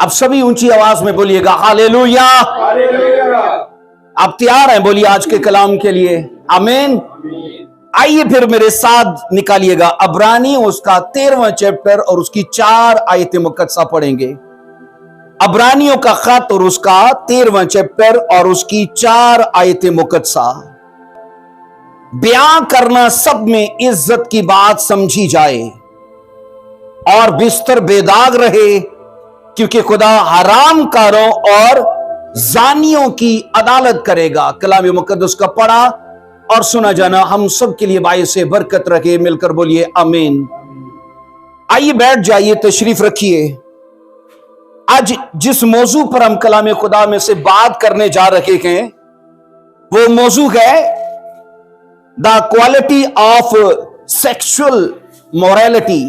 अब सभी ऊंची आवाज में बोलिएगा हालेलुया। आप तैयार हैं? बोलिए आज के कलाम के लिए आमीन। आइए फिर मेरे साथ निकालिएगा अब्रानी उसका 13वां चैप्टर और उसकी 4 आयतें मुकद्दसा पढ़ेंगे। अब्रानियों का खत और उसका 13वां चैप्टर और उसकी 4 आयतें मुकद्दसा। बयां करना सब में इज्जत की बात समझी जाए और बिस्तर बेदाग रहे, क्योंकि खुदा हरामकारों और जानियों की अदालत करेगा। कलाम मुकद्दस का पढ़ा और सुना जाना हम सब के लिए बायस से बरकत रखे। मिलकर बोलिए आमीन। आइए बैठ जाइए, तशरीफ रखिए। आज जिस मौजू पर हम कलाम खुदा में से बात करने जा रहे हैं वो मौजू है the quality of sexual morality.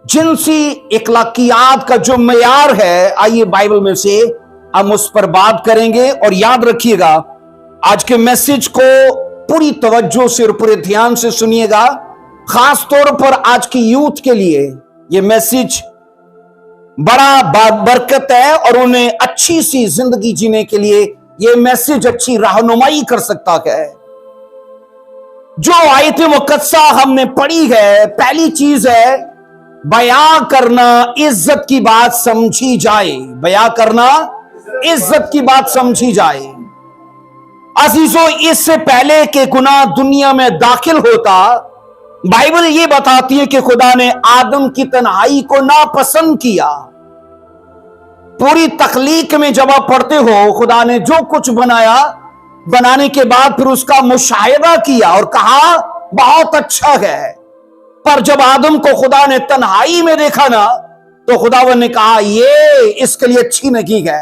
जिनसी इखलाकियात का जो मयार है, आइए बाइबल में से हम उस पर बात करेंगे। और याद रखिएगा आज के मैसेज को पूरी तवज्जो से और पूरे ध्यान से सुनिएगा। खास तौर पर आज की यूथ के लिए यह मैसेज बड़ा बरकत है और उन्हें अच्छी सी जिंदगी जीने के लिए यह मैसेज अच्छी रहनुमाई कर सकता है। जो आयत मुकद्दसा हमने पढ़ी है, पहली चीज है बयां करना इज्जत की बात समझी जाए। बयां करना इज्जत की बात समझी जाए। अजीजों, इससे पहले कि गुनाह दुनिया में दाखिल होता, बाइबल ये बताती है कि खुदा ने आदम की तन्हाई को नापसंद किया। पूरी तख्लीक में जब आप पढ़ते हो, खुदा ने जो कुछ बनाया, बनाने के बाद फिर उसका मुशाहिदा किया और कहा बहुत अच्छा है। पर जब आदम को खुदा ने तन्हाई में देखा ना, तो खुदावन ने कहा ये इसके लिए अच्छी नहीं है।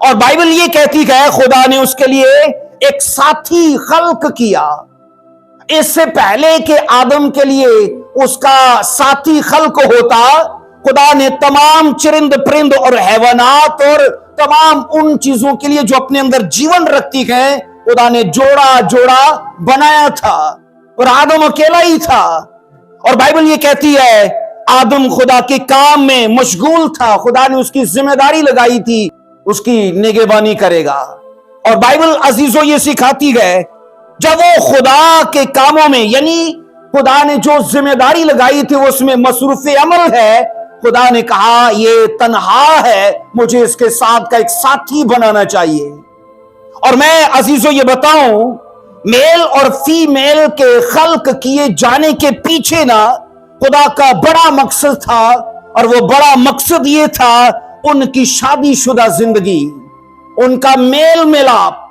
और बाइबल ये कहती है खुदा ने उसके लिए एक साथी खल्क किया। इससे पहले कि आदम के लिए उसका साथी खल्क होता, खुदा ने तमाम चरिंद परिंद और हैवानात और तमाम उन चीजों के लिए जो अपने अंदर जीवन रखती हैं, खुदा ने जोड़ा जोड़ा बनाया था और आदम अकेला ही था। और बाइबल ये कहती है आदम खुदा के काम में मशगूल था। खुदा ने उसकी जिम्मेदारी लगाई थी, उसकी निगहबानी करेगा। और बाइबल अजीजों ये सिखाती है जब वो खुदा के कामों में, यानी खुदा ने जो जिम्मेदारी लगाई थी उसमें मसरूफ अमल है, खुदा ने कहा ये तन्हा है, मुझे इसके साथ का एक साथी बनाना चाहिए। और मैं अजीजों ये बताऊं, मेल और फीमेल के खल्क किए जाने के पीछे ना खुदा का बड़ा मकसद था, और वो बड़ा मकसद ये था उनकी शादीशुदा जिंदगी, उनका मेल मिलाप।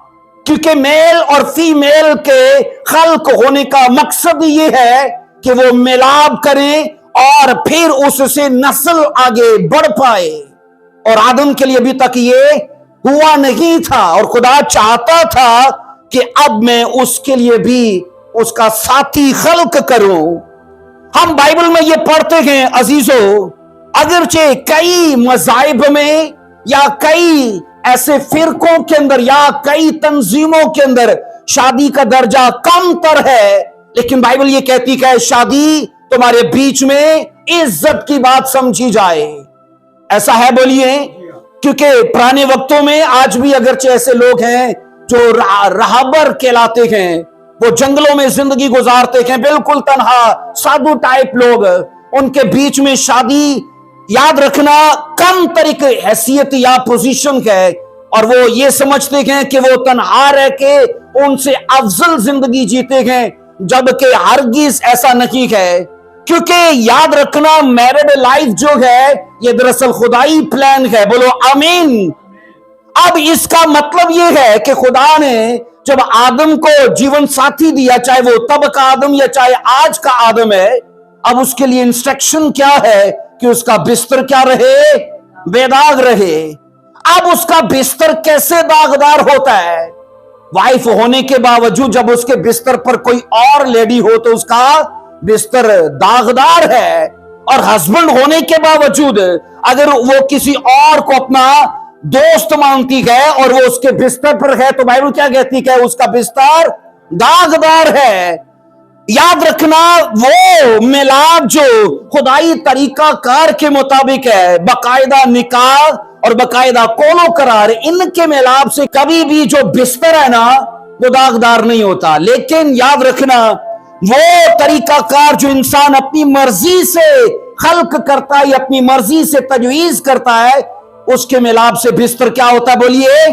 क्योंकि मेल और फीमेल के खल्क होने का मकसद ये है कि वो मिलाप करें और फिर उससे नस्ल आगे बढ़ पाए। और आदम के लिए अभी तक ये हुआ नहीं था और खुदा चाहता था कि अब मैं उसके लिए भी उसका साथी खल्क करूं। हम बाइबल में ये पढ़ते हैं अजीजों, अगरचे कई मज़ाहिब में या कई ऐसे फिरकों के अंदर या कई तंजीमों के अंदर शादी का दर्जा कम तर है, लेकिन बाइबल ये कहती है शादी तुम्हारे बीच में इज्जत की बात समझी जाए। ऐसा है? बोलिए। क्योंकि पुराने वक्तों में आज भी अगरचे ऐसे लोग हैं जो राहबर कहलाते हैं, वो जंगलों में जिंदगी गुजारते हैं, बिल्कुल तन्हा साधु टाइप लोग, उनके बीच में शादी याद रखना कम तरीके हैसियत या पोजीशन है, और वो ये समझते हैं कि वो तन्हा रह के उनसे अफजल जिंदगी जीते हैं, जबकि हरगिज ऐसा नहीं है। क्योंकि याद रखना मैरिड लाइफ जो है ये दरअसल खुदाई प्लान है। बोलो आमीन। अब इसका मतलब यह है कि खुदा ने जब आदम को जीवन साथी दिया, चाहे वो तब का आदम या चाहे आज का आदम है, अब उसके लिए इंस्ट्रक्शन क्या है कि उसका बिस्तर क्या रहे? बेदाग रहे। अब उसका बिस्तर कैसे दागदार होता है? वाइफ होने के बावजूद जब उसके बिस्तर पर कोई और लेडी हो तो उसका बिस्तर दागदार है, और हस्बैंड होने के बावजूद अगर वो किसी और को अपना दोस्त मानती है और वो उसके बिस्तर पर है तो बाइबल क्या कहती है? उसका बिस्तर दागदार है। याद रखना वो मिलाद जो खुदाई तरीका कार के मुताबिक है, बकायदा निकाह और बकायदा कोलो करार, इनके मिलाप से कभी भी जो बिस्तर है ना वो दागदार नहीं होता। लेकिन याद रखना वो तरीका कार जो इंसान अपनी मर्जी से खल्क करता है, अपनी मर्जी से तजवीज करता है, उसके मिलाप से बिस्तर क्या होता है? बोलिए,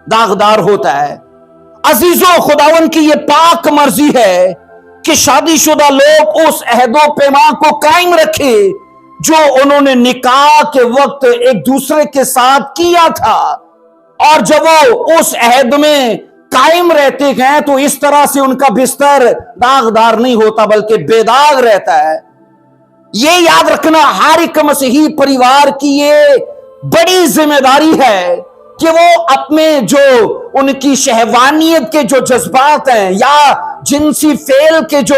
दागदार होता है। अजीजों, खुदावन की ये पाक मर्जी है कि शादीशुदा लोग उस अहदो पैमा को कायम रखे जो उन्होंने निकाह के वक्त एक दूसरे के साथ किया था, और जब वो उस अहद में कायम रहते हैं तो इस तरह से उनका बिस्तर दागदार नहीं होता बल्कि बेदाग रहता है। ये याद रखना हर एक मसीही परिवार की ये बड़ी जिम्मेदारी है कि वो अपने जो उनकी शहवानियत के जो जज्बात हैं या जिनसी फेल के जो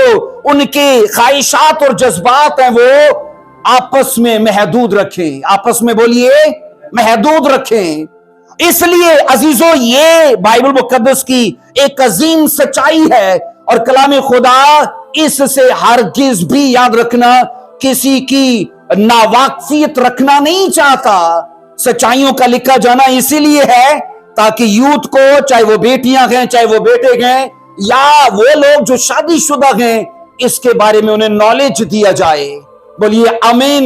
उनके ख्वाहिशात और जज्बात हैं वो आपस में महदूद रखें। आपस में बोलिए, महदूद रखें। इसलिए अजीजों, ये बाइबल मुकद्दस की एक अजीम सच्चाई है और कलाम खुदा इससे हरगिज भी याद रखना किसी की नावाकिफियत रखना नहीं चाहता। सच्चाइयों का लिखा जाना इसीलिए है ताकि यूथ को, चाहे वो बेटियां हैं चाहे वो बेटे हैं या वो लोग जो शादीशुदा हैं, इसके बारे में उन्हें नॉलेज दिया जाए। बोलिए आमीन।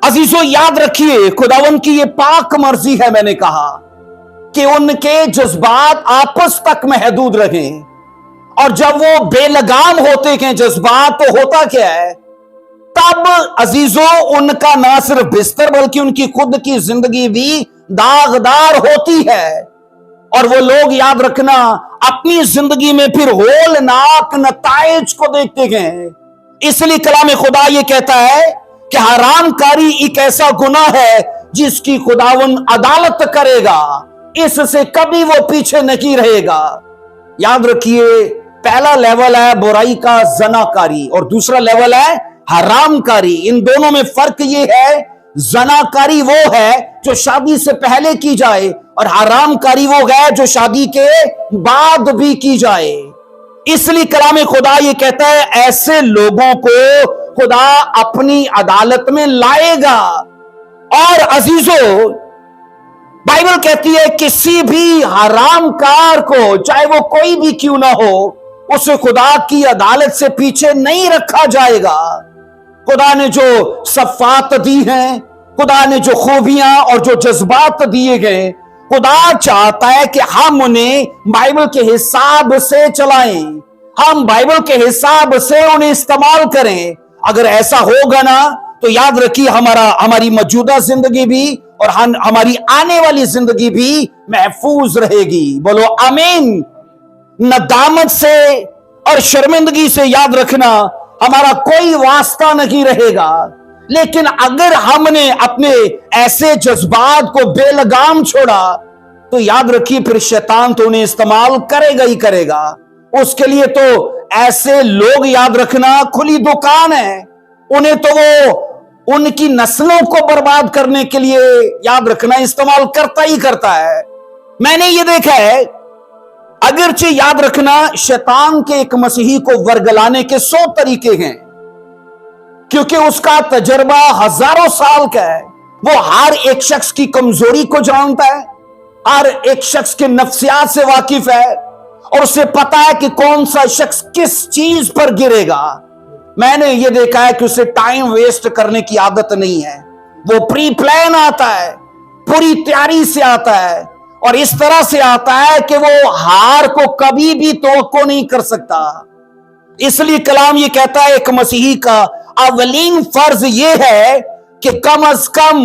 अजीजों, याद रखिए खुदावन की ये पाक मर्जी है, मैंने कहा कि उनके जज्बात आपस तक महदूद रहें, और जब वो बेलगाम होते हैं जज्बात तो होता क्या है? तब अजीजों, उनका ना सिर्फ बिस्तर बल्कि उनकी खुद की जिंदगी भी दागदार होती है, और वो लोग याद रखना अपनी जिंदगी में फिर होलनाक नताइज को देखते हैं। इसलिए कलाम खुदा ये कहता है कि हरामकारी एक ऐसा गुनाह है जिसकी खुदावन अदालत करेगा, इससे कभी वो पीछे नहीं रहेगा। याद रखिए, पहला लेवल है बुराई का जनाकारी और दूसरा लेवल है हरामकारी। इन दोनों में फर्क ये है, जनाकारी वो है जो शादी से पहले की जाए और हरामकारी वो है जो शादी के बाद भी की जाए। इसलिए कलाम खुदा ये कहता है ऐसे लोगों को खुदा अपनी अदालत में लाएगा। और अजीजों, बाइबल कहती है किसी भी हरामकार को, चाहे वो कोई भी क्यों ना हो, उसे खुदा की अदालत से पीछे नहीं रखा जाएगा। खुदा ने जो सफात दी हैं, खुदा ने जो खूबियां और जो जज्बात दिए गए, खुदा चाहता है कि हम उन्हें बाइबल के हिसाब से चलाएं, हम बाइबल के हिसाब से उन्हें इस्तेमाल करें। अगर ऐसा होगा ना तो याद रखिए हमारी मौजूदा जिंदगी भी और हमारी आने वाली जिंदगी भी महफूज रहेगी। बोलो आमीन। नदामत से और शर्मिंदगी से याद रखना हमारा कोई वास्ता नहीं रहेगा, लेकिन अगर हमने अपने ऐसे जज्बात को बेलगाम छोड़ा तो याद रखिए फिर शैतान तो उन्हें इस्तेमाल करेगा ही करेगा। उसके लिए तो ऐसे लोग याद रखना खुली दुकान है, उन्हें तो वो उनकी नस्लों को बर्बाद करने के लिए याद रखना इस्तेमाल करता ही करता है। मैंने ये देखा है, अगरचे याद रखना शैतान के एक मसीही को वर्गलाने के 100 तरीके हैं, क्योंकि उसका तजर्बा हजारों साल का है। वो हर एक शख्स की कमजोरी को जानता है, हर एक शख्स के नफ्सियात से वाकिफ है और उसे पता है कि कौन सा शख्स किस चीज पर गिरेगा। मैंने ये देखा है कि उसे टाइम वेस्ट करने की आदत नहीं है, वो प्री प्लान आता है, पूरी तैयारी से आता है और इस तरह से आता है कि वो हार को कभी भी तवक्को नहीं कर सकता। इसलिए कलाम ये कहता है एक मसीही का अवलीन फर्ज ये है कि कम अज कम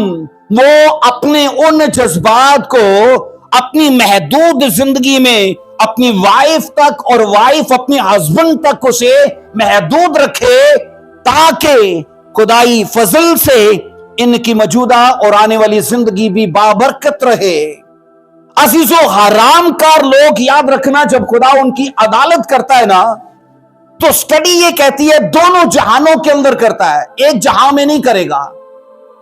वो अपने उन जज्बात को अपनी महदूद जिंदगी में अपनी वाइफ तक और वाइफ अपने हस्बैंड तक उसे महदूद रखे, ताकि खुदाई फजल से इनकी मौजूदा और आने वाली जिंदगी भी बाबरकत रहे। अजीजों, हरामकार लोग याद रखना जब खुदा उनकी अदालत करता है ना, तो स्टडी ये कहती है दोनों जहानों के अंदर करता है, एक जहां में नहीं करेगा।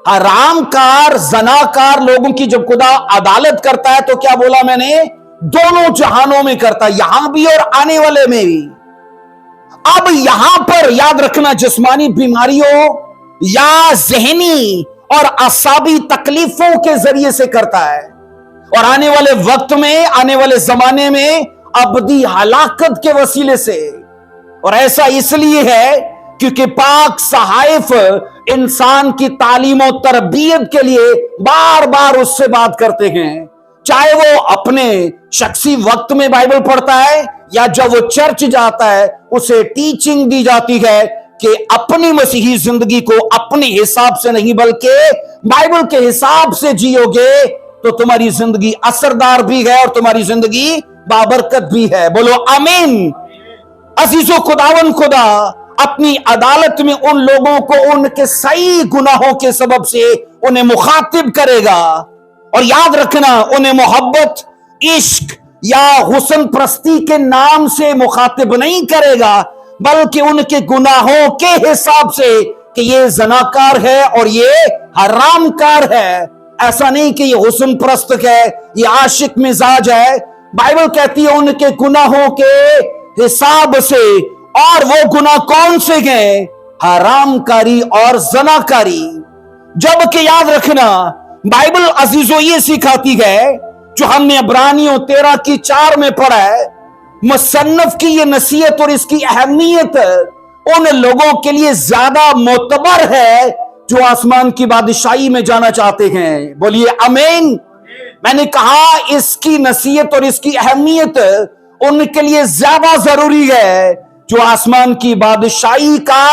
हरामकार जनाकार लोगों की जब खुदा अदालत करता है तो क्या बोला मैंने, दोनों जहानों में करता है, यहां भी और आने वाले में भी। اب یہاں پر یاد رکھنا جسمانی بیماریوں یا ذہنی اور اعصابی تکلیفوں کے ذریعے سے کرتا ہے، اور آنے والے وقت میں، آنے والے زمانے میں ابدی ہلاکت کے وسیلے سے۔ اور ایسا اس لیے ہے کیونکہ پاک صحائف انسان کی تعلیم و تربیت کے لیے بار بار اس سے بات کرتے ہیں، چاہے وہ اپنے شخصی وقت میں بائبل پڑھتا ہے یا جب وہ چرچ جاتا ہے اسے ٹیچنگ دی جاتی ہے کہ اپنی مسیحی زندگی کو اپنے حساب سے نہیں بلکہ بائبل کے حساب سے جیو گے تو تمہاری زندگی اثردار بھی ہے اور تمہاری زندگی بابرکت بھی ہے۔ بولو آمین۔ عزیزو، خداوند خدا اپنی عدالت میں ان لوگوں کو ان کے صحیح گناہوں کے سبب سے انہیں مخاطب کرے گا، اور یاد رکھنا انہیں محبت، عشق یا حسن پرستی کے نام سے مخاطب نہیں کرے گا، بلکہ ان کے گناہوں کے حساب سے کہ یہ زناکار ہے اور یہ حرام کار ہے۔ ایسا نہیں کہ یہ حسن پرست ہے، یہ عاشق مزاج ہے۔ بائبل کہتی ہے ان کے گناہوں کے حساب سے، اور وہ گناہ کون سے ہیں؟ حرام کاری اور زناکاری۔ جبکہ یاد رکھنا بائبل عزیزو یہ سکھاتی ہے، جو ہم نے عبرانیوں 13:4 میں پڑھا ہے، مصنف کی یہ نصیحت اور اس کی اہمیت ان لوگوں کے لیے زیادہ معتبر ہے جو آسمان کی بادشاہی میں جانا چاہتے ہیں۔ بولیے آمین۔ میں نے کہا اس کی نصیحت اور اس کی اہمیت ان کے لیے زیادہ ضروری ہے جو آسمان کی بادشاہی کا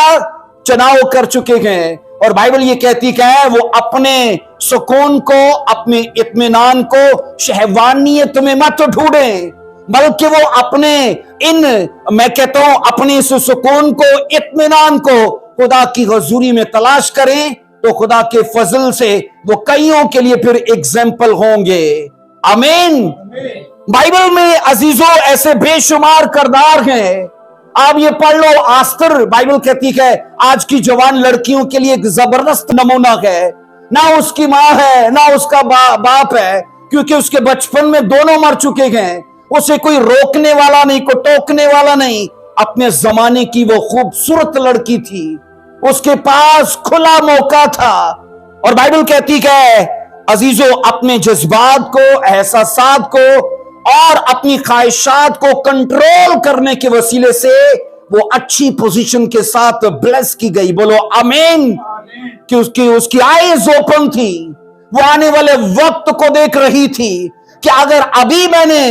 چناؤ کر چکے ہیں۔ اور بائبل یہ کہتی کہ وہ اپنے سکون کو، اپنے اطمینان کو شہوانیت میں مت ڈھونڈیں، بلکہ وہ اپنے میں کہتا ہوں اپنے اس سکون کو، اطمینان کو خدا کی حضوری میں تلاش کریں، تو خدا کے فضل سے وہ کئیوں کے لیے پھر ایگزامپل ہوں گے۔ آمین۔ بائبل میں عزیزوں ایسے بے شمار کردار ہیں۔ آپ یہ پڑھ لو، آستر بائبل کہتی ہے آج کی جوان لڑکیوں کے لیے ایک زبردست نمونہ ہے۔ نہ اس کی ماں ہے نہ اس کا باپ ہے، کیونکہ اس کے بچپن میں دونوں مر چکے ہیں۔ اسے کوئی روکنے والا نہیں، کوئی ٹوکنے والا نہیں۔ اپنے زمانے کی وہ خوبصورت لڑکی تھی، اس کے پاس کھلا موقع تھا، اور بائبل کہتی ہے عزیزو اپنے جذبات کو، احساسات کو اور اپنی خواہشات کو کنٹرول کرنے کے وسیلے سے وہ اچھی پوزیشن کے ساتھ بلیس کی گئی۔ بولو آمین۔ کہ اس کی آئیز اوپن تھی، وہ آنے والے وقت کو دیکھ رہی تھی کہ اگر ابھی میں نے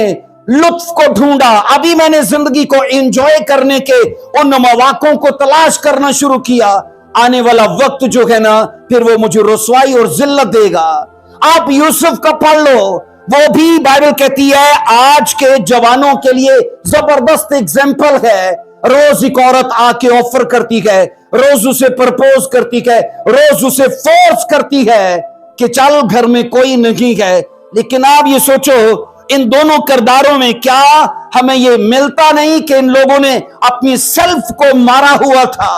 لطف کو ڈھونڈا، ابھی میں نے زندگی کو انجوائے کرنے کے ان مواقعوں کو تلاش کرنا شروع کیا، آنے والا وقت جو ہے نا پھر وہ مجھے رسوائی اور ذلت دے گا۔ آپ یوسف کا پڑھ لو، وہ بھی بائبل کہتی ہے آج کے جوانوں کے لیے زبردست ایگزامپل ہے۔ روز ایک عورت آ کے آفر کرتی ہے، روز اسے پرپوز کرتی ہے، روز اسے فورس کرتی ہے کہ چل گھر میں کوئی نہیں ہے۔ لیکن آپ یہ سوچو ان دونوں کرداروں میں کیا ہمیں یہ ملتا نہیں کہ ان لوگوں نے اپنی سیلف کو مارا ہوا تھا،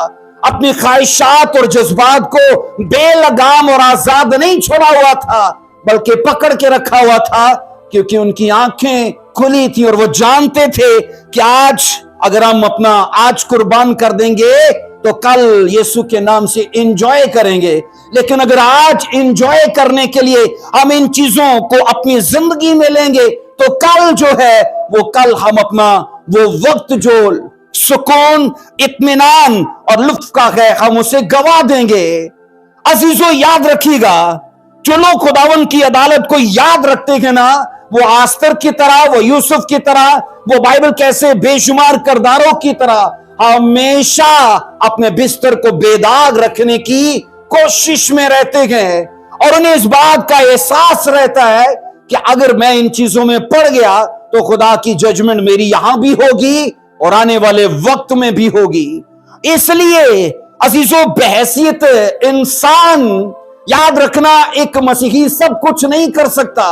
اپنی خواہشات اور جذبات کو بے لگام اور آزاد نہیں چھوڑا ہوا تھا، بلکہ پکڑ کے رکھا ہوا تھا، کیونکہ ان کی آنکھیں کھلی تھی اور وہ جانتے تھے کہ آج اگر ہم اپنا آج قربان کر دیں گے تو کل یسوع کے نام سے انجوائے کریں گے۔ لیکن اگر آج انجوائے کرنے کے لیے ہم ان چیزوں کو اپنی زندگی میں لیں گے تو کل جو ہے وہ کل ہم اپنا وہ وقت جو سکون، اطمینان اور لطف کا ہے ہم اسے گوا دیں گے۔ عزیزو یاد رکھیے گا، جو لوگ خداوند کی عدالت کو یاد رکھتے ہیں نا، وہ آستر کی طرح، وہ یوسف کی طرح، وہ بائبل کیسے بے شمار کرداروں کی طرح ہمیشہ اپنے بستر کو بے داغ رکھنے کی کوشش میں رہتے ہیں، اور انہیں اس بات کا احساس رہتا ہے کہ اگر میں ان چیزوں میں پڑ گیا تو خدا کی ججمنٹ میری یہاں بھی ہوگی اور آنے والے وقت میں بھی ہوگی۔ اس لیے عزیزو بحیثیت انسان یاد رکھنا ایک مسیحی سب کچھ نہیں کر سکتا،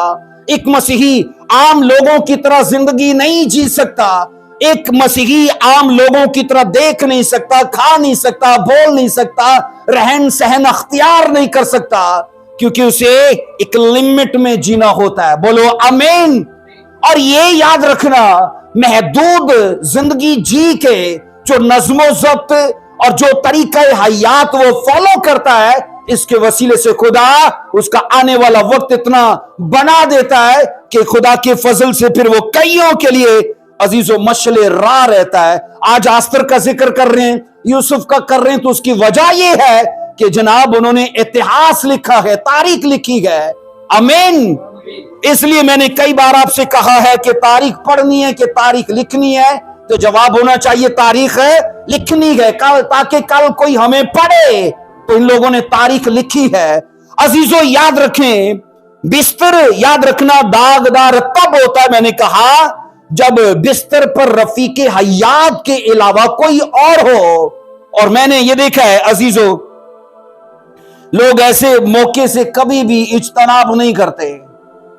ایک مسیحی عام لوگوں کی طرح زندگی نہیں جی سکتا، ایک مسیحی عام لوگوں کی طرح دیکھ نہیں سکتا، کھا نہیں سکتا، بول نہیں سکتا، رہن سہن اختیار نہیں کر سکتا، کیونکہ اسے ایک لمٹ میں جینا ہوتا ہے۔ بولو آمین۔ اور یہ یاد رکھنا محدود زندگی جی کے जो नज़्मो ज़ब्त और जो तरीका हयात वो फॉलो करता है, इसके वसीले से खुदा उसका आने वाला वक्त इतना बना देता है कि खुदा के फजल से फिर वो कईयों के लिए अजीजों मशले राह रहता है। आज आस्तर का जिक्र कर रहे हैं, यूसुफ का कर रहे हैं, तो उसकी वजह ये है कि जनाब उन्होंने इतिहास लिखा है, तारीख लिखी है। आमीन। इसलिए मैंने कई बार आपसे कहा है कि तारीख पढ़नी है कि तारीख लिखनी है, तो जवाब होना चाहिए तारीख है लिखनी है, ताकि कल कोई हमें पढ़े तो इन लोगों ने तारीख लिखी है। अजीजों याद रखें, बिस्तर याद रखना दागदार तब होता है, मैंने कहा, जब बिस्तर पर रफीके हयात के अलावा कोई और हो। और मैंने ये देखा है अजीजों, लोग ऐसे मौके से कभी भी इज्तनाब नहीं करते,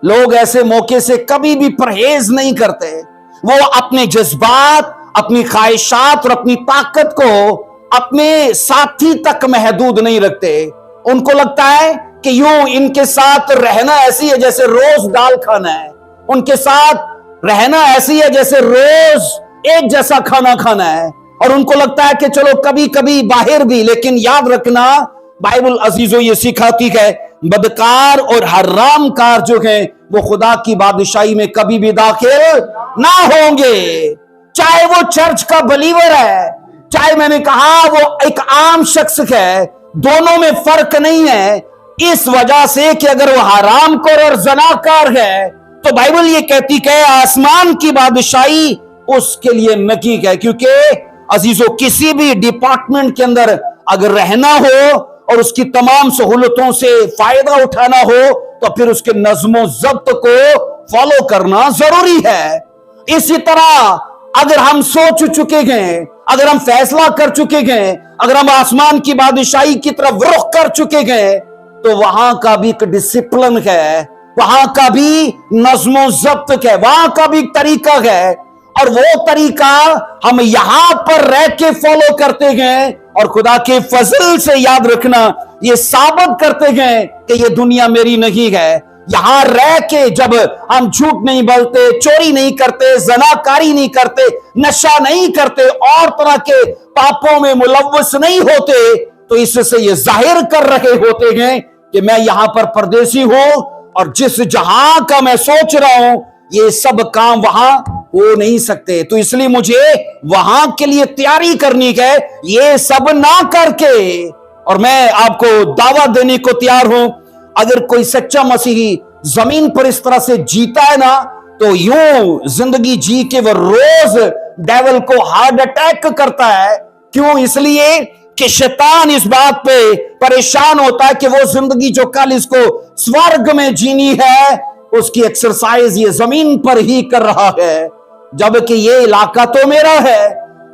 लोग ऐसे मौके से कभी भी परहेज नहीं करते। वो अपने जज्बात, अपनी ख्वाहिशात और अपनी ताकत को अपने साथी तक महदूद नहीं रखते। उनको लगता है कि यूं इनके साथ रहना ऐसी है जैसे रोज दाल खाना है, उनके साथ रहना ऐसी है जैसे रोज एक जैसा खाना खाना है, और उनको लगता है कि चलो कभी कभी बाहर भी। लेकिन याद रखना, बाइबल अजीजों ये सिखाती है, बदकार और हरामकार जो हैं वो खुदा की बादशाही में कभी भी दाखिल ना होंगे। चाहे वो चर्च का बिलीवर है, चाहे मैंने कहा वो एक आम शख्स है, दोनों में फर्क नहीं है। इस वजह से कि अगर वो हरामखोर और जनाकार है तो बाइबल ये कहती है आसमान की बादशाही उसके लिए नकीक है। क्योंकि अजीजों किसी भी डिपार्टमेंट के अंदर अगर रहना हो और उसकी तमाम सहूलतों से फायदा उठाना हो तो फिर उसके नज़्मो ज़ब्त को फॉलो करना जरूरी है। इसी तरह अगर हम सोच चुके हैं, अगर हम फैसला कर चुके हैं, अगर हम आसमान की बादशाही की तरफ रुख कर चुके हैं, तो वहां का भी एक डिसिप्लिन है, वहां का भी नज़्मो ज़ब्त है, वहां का भी एक तरीका है। और वो तरीका हम यहां पर रह के फॉलो करते हैं और खुदा के फजल से याद रखना ये साबित करते हैं कि ये दुनिया मेरी नहीं है। यहां रह के जब हम झूठ नहीं बोलते, चोरी नहीं करते, जनाकारी नहीं करते, नशा नहीं करते, और तरह के पापों में मुलव्वस नहीं होते, तो इससे ये जाहिर कर रहे होते हैं कि मैं यहां पर परदेसी हूं और जिस जहां का मैं सोच रहा हूं ये सब काम वहां हो नहीं सकते। तो इसलिए मुझे वहां के लिए तैयारी करनी है, ये सब ना करके। और मैं आपको दावा देने को तैयार हूं, अगर कोई सच्चा मसीही जमीन पर इस तरह से जीता है ना, तो यूं जिंदगी जी के वो रोज डेविल को हार्ट अटैक करता है। क्यों? इसलिए कि शैतान इस बात पे परेशान होता है कि वो जिंदगी जो कल इसको स्वर्ग में जीनी है उसकी एक्सरसाइज ये जमीन पर ही कर रहा है, जबकि ये इलाका तो मेरा है,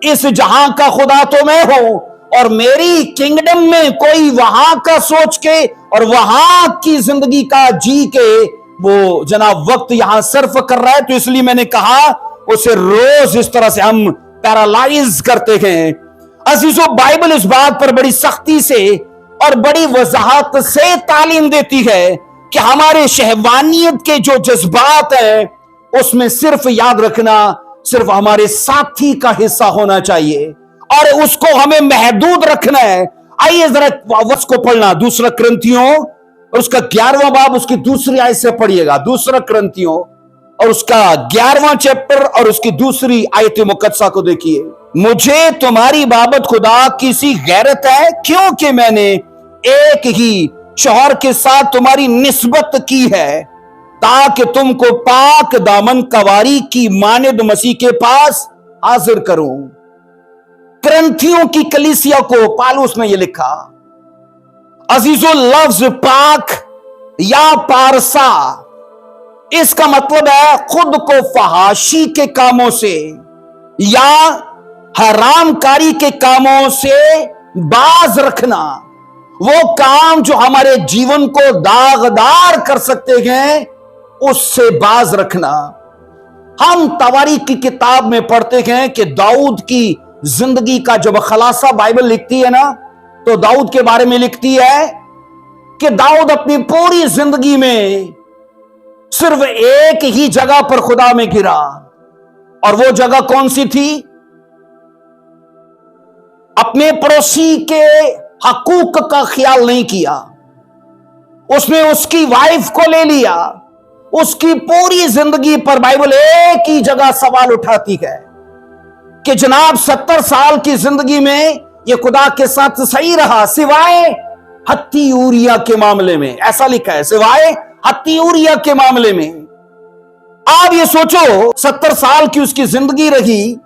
इस जहां का खुदा तो मैं हूं, और मेरी किंगडम में कोई वहां का सोच के और वहां की जिंदगी का जी के वो जनाब वक्त यहां सर्फ कर रहा है। तो इसलिए मैंने कहा उसे रोज इस तरह से हम पैरालाइज करते हैं। अजीजों, बाइबल इस बात पर बड़ी सख्ती से और बड़ी वजाहत से तालीम देती है कि हमारे शहवानियत के जो जज्बात हैं उसमें सिर्फ याद रखना सिर्फ हमारे साथी का हिस्सा होना चाहिए और उसको हमें महदूद रखना है। आइए जरा वस को पढ़ना, दूसरा क्रंथियों उसका 11वां बाब उसकी दूसरी आयत से पढ़िएगा। दूसरा क्रंथियों और उसका 11वां चैप्टर और उसकी दूसरी आयत मुकद्दसा को देखिए। मुझे तुम्हारी बाबत खुदा किसी गैरत है, क्योंकि मैंने एक ही शौहर के साथ तुम्हारी निस्बत की है, ताकि तुमको पाक दामन कवारी की मानिद मसीह के पास हाजिर करूं। क्रंथियों की कलीसिया को पालूस ने यह लिखा। अजीजों, लफ्ज पाक या पारसा इसका मतलब है खुद को फहाशी के कामों से या हरामकारी के कामों से बाज रखना। वो काम जो हमारे जीवन को दागदार कर सकते हैं उससे बाज रखना। हम तवारीख की किताब में पढ़ते हैं कि दाऊद की जिंदगी का जब खलासा बाइबल लिखती है ना, तो दाऊद के बारे में लिखती है कि दाऊद अपनी पूरी जिंदगी में सिर्फ एक ही जगह पर खुदा में गिरा, और वो जगह कौन सी थी? अपने पड़ोसी के हकूक का ख्याल नहीं किया, उसने उसकी वाइफ को ले लिया। उसकी पूरी जिंदगी पर बाइबल एक ही जगह सवाल उठाती है कि जनाब 70 साल की जिंदगी में ये खुदा के साथ सही रहा सिवाय हत्ती ऊरिया के मामले में। ऐसा लिखा है, सिवाय हत्ती ऊरिया के मामले में। आप ये सोचो 70 साल की उसकी जिंदगी रही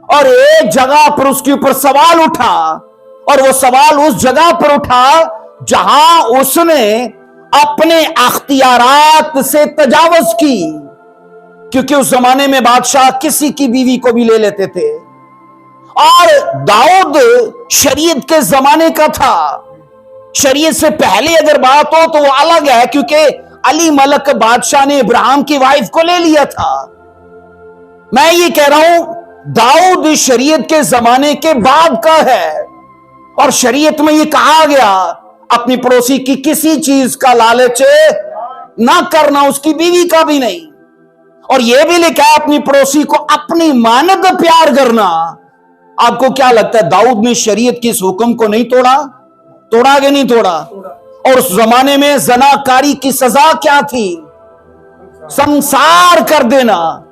और एक जगह पर उसके ऊपर सवाल उठा, और वो सवाल उस जगह पर उठा जहां उसने अपने अख्तियारात से तजावुज की, क्योंकि उस जमाने में बादशाह किसी की बीवी को भी ले लेते थे। और दाऊद शरीयत के जमाने का था। शरीयत से पहले अगर बात हो तो वो अलग है, क्योंकि अली मलक बादशाह ने इब्राहिम की वाइफ को ले लिया था। मैं ये कह रहा हूं दाऊद शरीयत के जमाने के बाद का है, और शरीयत में ये कहा गया अपनी पड़ोसी की किसी चीज का लालच ना करना, उसकी बीवी का भी नहीं। और यह भी लिखा है अपनी पड़ोसी को अपनी मानद प्यार करना। आपको क्या लगता है दाऊद ने शरीयत की इस हुक्म को नहीं तोड़ा? तोड़ा कि नहीं तोड़ा? और उस जमाने में जनाकारी की सजा क्या थी? संसार कर देना।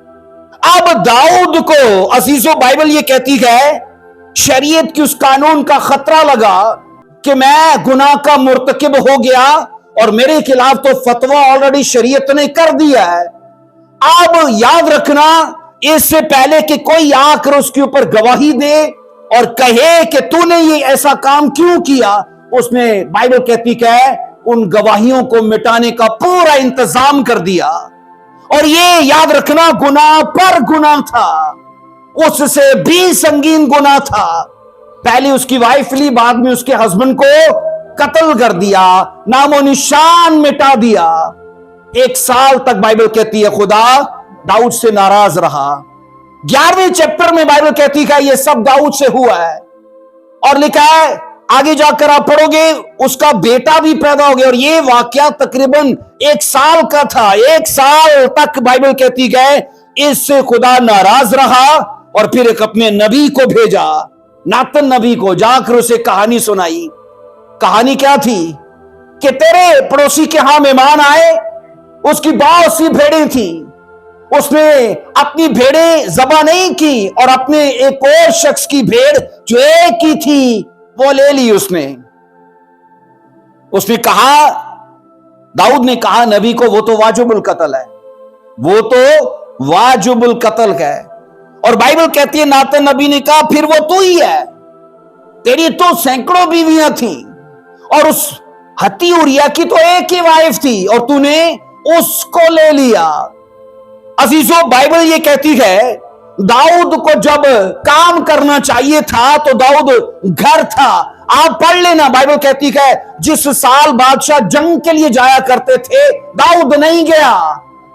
अब दाऊद को अजीजों बाइबल ये कहती है शरीयत की उस कानून का खतरा लगा कि मैं गुनाह का मुर्तकिब हो गया और मेरे खिलाफ तो फतवा ऑलरेडी शरीयत ने कर दिया है। अब याद रखना, इससे पहले कि कोई आकर उसके ऊपर गवाही दे और कहे कि तूने ये ऐसा काम क्यों किया, उसने बाइबल कहती है उन गवाहियों को मिटाने का पूरा इंतजाम कर दिया। और ये याद रखना गुनाह पर गुनाह था, उससे भी संगीन गुनाह था। पहले उसकी वाइफ ली, बाद में उसके हस्बैंड को कत्ल कर दिया, नामो निशान मिटा दिया। 1 साल तक बाइबल कहती है खुदा दाऊद से नाराज रहा। 11वें चैप्टर में बाइबल कहती है यह सब दाऊद से हुआ है। और लिखा है आगे जाकर आप पढ़ोगे उसका बेटा भी पैदा हो गया, और यह वाकया तकरीबन 1 साल का था। 1 साल तक बाइबल कहती है इससे खुदा नाराज रहा, और फिर एक अपने नबी को भेजा, नातन नबी को, जाकर उसे कहानी सुनाई। कहानी क्या थी कि तेरे पड़ोसी के यहां मेहमान आए, उसकी बहुत सी भेड़ें थी, उसने अपनी भेड़ें ज़बा नहीं की और अपने एक और शख्स की भेड़ जो एक ही थी वो ले ली। उसने कहा, दाऊद ने कहा नबी को वो तो वाजिबुल कत्ल है, वो तो वाजिबुल कत्ल है। और बाइबल कहती है नातन नबी ने कहा फिर वो तू ही है, तेरी तो सैकड़ों बीवियां थी और उस हत्ती उरिया की तो एक ही वाइफ थी और तूने उसको ले लिया। अजीजों बाइबल ये कहती है दाऊद को जब काम करना चाहिए था तो दाऊद घर था। आप पढ़ लेना, बाइबल कहती है जिस साल बादशाह जंग के लिए जाया करते थे दाऊद नहीं गया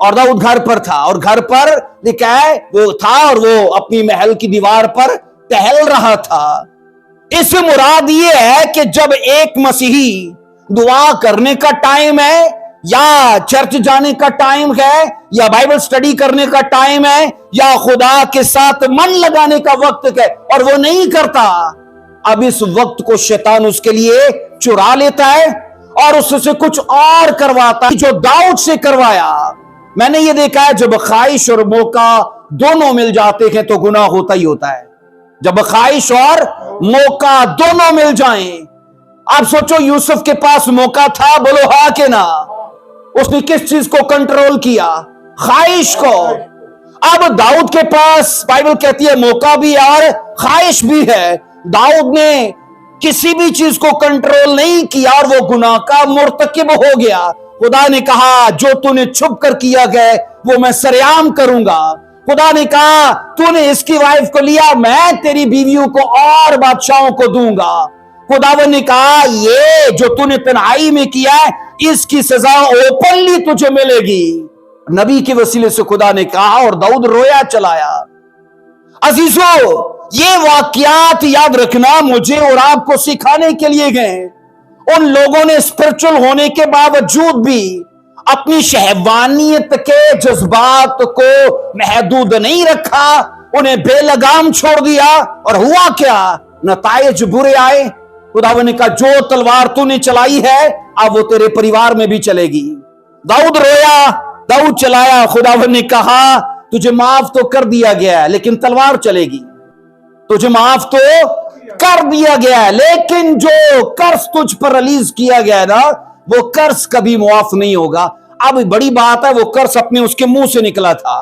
और दाऊद घर पर था, और घर पर लिखा है वो था और वो अपनी महल की दीवार पर टहल रहा था। इससे मुराद ये है कि जब एक मसीही दुआ करने का टाइम है या चर्च जाने का टाइम है या बाइबल स्टडी करने का टाइम है या खुदा के साथ मन लगाने का वक्त है और वो नहीं करता, अब इस वक्त को शैतान उसके लिए चुरा लेता है और उससे कुछ और करवाता है जो दाऊद से करवाया। मैंने ये देखा है जब ख्वाहिश और मौका दोनों मिल जाते हैं तो गुनाह होता ही होता है। जब ख्वाहिश और मौका दोनों मिल जाएं, आप सोचो यूसुफ के पास मौका था, बोलो हाँ के ना, उसने किस चीज को कंट्रोल किया? ख्वाहिश को। अब दाऊद के पास बाइबल कहती है मौका भी और ख्वाहिश भी है, दाऊद ने किसी भी चीज को कंट्रोल नहीं किया और वो गुनाह का मुर्तकिब हो गया। खुदा ने कहा जो तूने छुप कर किया गया वो मैं सरेआम करूंगा। खुदा ने कहा तूने इसकी वाइफ को लिया, मैं तेरी बीवियों को और बादशाहों को दूंगा। खुदावन ने कहा ये जो तूने तन्हाई में किया है इसकी सजा ओपनली तुझे मिलेगी। नबी के वसीले से खुदा ने कहा और दाऊद रोया चलाया। अजीजों ये वाकयात याद रखना मुझे और आपको सिखाने के लिए गए। उन लोगों ने स्पिरिचुअल होने के बावजूद भी अपनी शहवानियत के जज्बात को महदूद नहीं रखा, उन्हें बेलगाम छोड़ दिया और हुआ क्या? नतायज बुरे आए। खुदावन ने कहा जो तलवार तूने चलाई है अब वो तेरे परिवार में भी चलेगी। दाऊद रोया, दाऊद चलाया, खुदावन ने कहा तुझे माफ तो कर दिया गया है लेकिन तलवार चलेगी। तुझे माफ तो कर दिया गया है लेकिन जो कर्ज तुझ पर रिलीज किया गया है ना, वो कर्ज कभी मुआफ नहीं होगा। अब बड़ी बात है, वो कर्ज अपने उसके मुंह से निकला था,